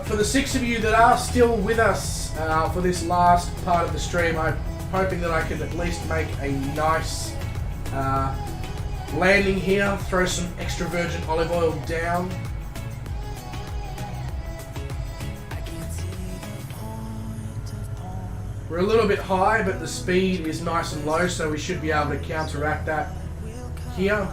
For the 6 of you that are still with us for this last part of the stream, I'm hoping that I can at least make a nice landing here, throw some extra virgin olive oil down. We're a little bit high, but the speed is nice and low, so we should be able to counteract that here.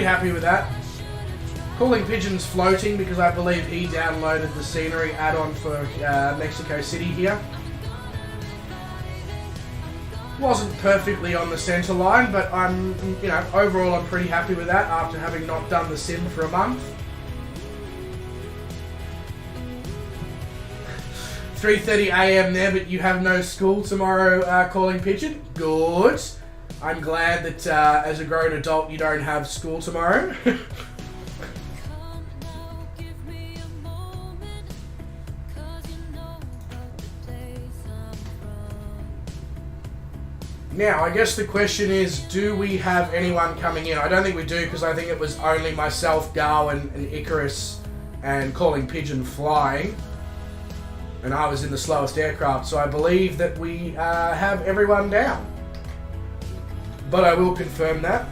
happy with that. Calling Pigeon's floating because I believe he downloaded the scenery add-on for Mexico City here. Wasn't perfectly on the center line, but I'm, overall I'm pretty happy with that after having not done the sim for a month. 3:30 a.m. there, but you have no school tomorrow, Calling Pigeon. Good. I'm glad that as a grown adult you don't have school tomorrow. Now, I guess the question is, do we have anyone coming in? I don't think we do, because I think it was only myself, Darwin, and Icarus, and Calling Pigeon flying. And I was in the slowest aircraft, so I believe that we have everyone down. But I will confirm that.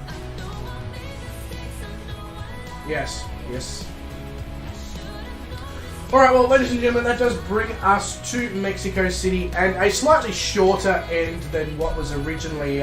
Yes. Alright, well, ladies and gentlemen, that does bring us to Mexico City, and a slightly shorter end than what was originally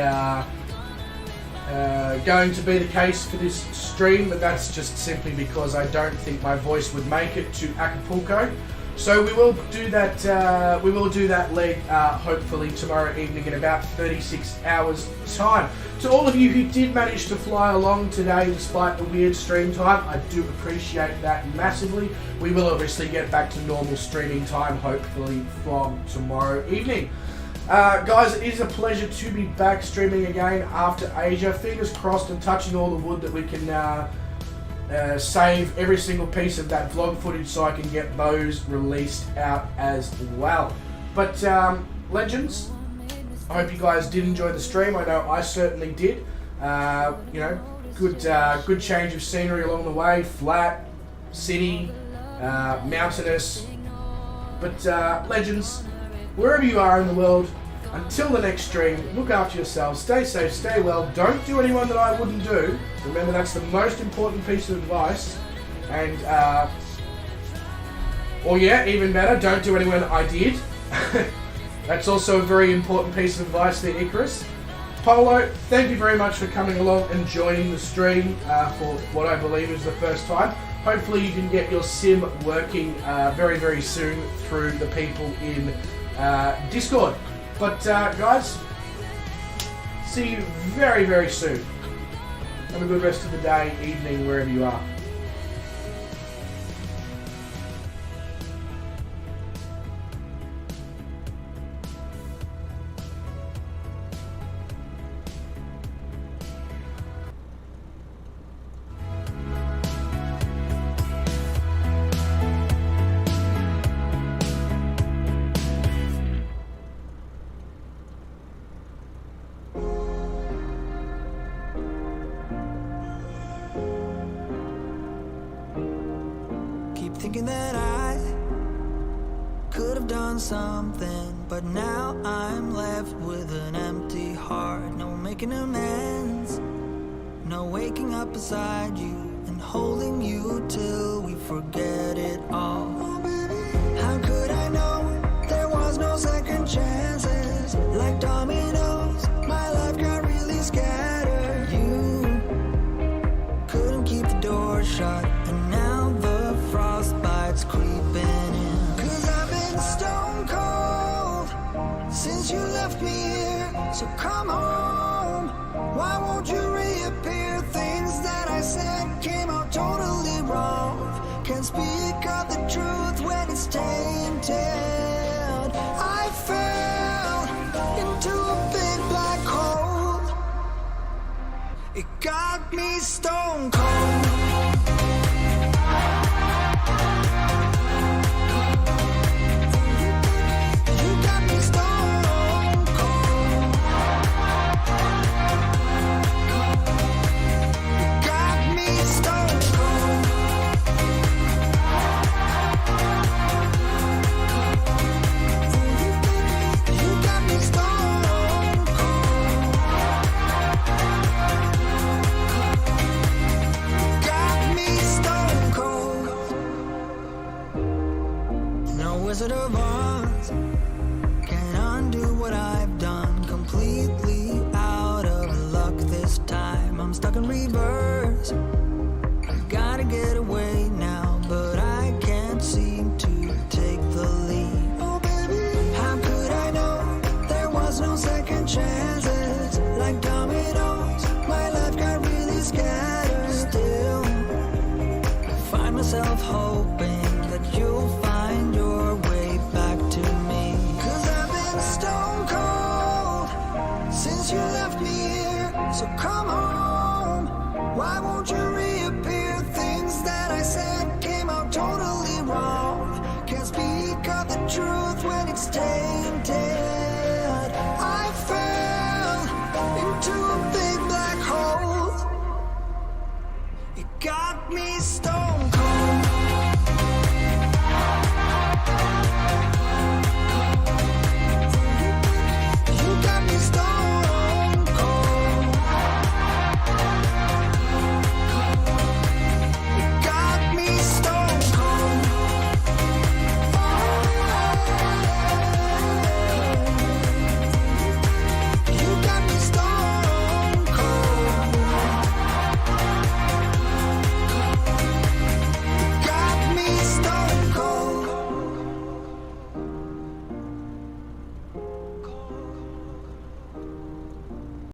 going to be the case for this stream, but that's just simply because I don't think my voice would make it to Acapulco. So we will do that leg hopefully tomorrow evening in about 36 hours time. To all of you who did manage to fly along today despite the weird stream time, I do appreciate that massively. We will obviously get back to normal streaming time hopefully from tomorrow evening. Guys, it is a pleasure to be back streaming again after Asia. Fingers crossed and touching all the wood that we can save every single piece of that vlog footage so I can get those released out as well. But legends, I hope you guys did enjoy the stream. I know I certainly did. Good change of scenery along the way. Flat, city, mountainous. But legends, wherever you are in the world, until the next stream, look after yourselves, stay safe, stay well, don't do anyone that I wouldn't do. Remember, that's the most important piece of advice. And, even better, don't do anyone I did. That's also a very important piece of advice there, Icarus. Polo, thank you very much for coming along and joining the stream for what I believe is the first time. Hopefully you can get your sim working very, very soon through the people in Discord. But guys, see you very, very soon. Have a good rest of the day, evening, wherever you are. Thinking that I could have done something, but now I'm left with an empty heart. No making amends, no waking up beside you and holding you till we forget it all. How could I know there was no second chances? Like dominoes, my life got really scattered. You couldn't keep the door shut, and now the frostbite's creeping in. 'Cause I've been stone cold since you left me here. So come home, why won't you reappear? Things that I said came out totally wrong. Can't speak of the truth when it's tainted. I fell into a big black hole. It got me stone cold. Wizard of Oz can't undo what I've done. Completely out of luck this time. I'm stuck in reverse. totally wrong. Can't speak of the truth when it's taken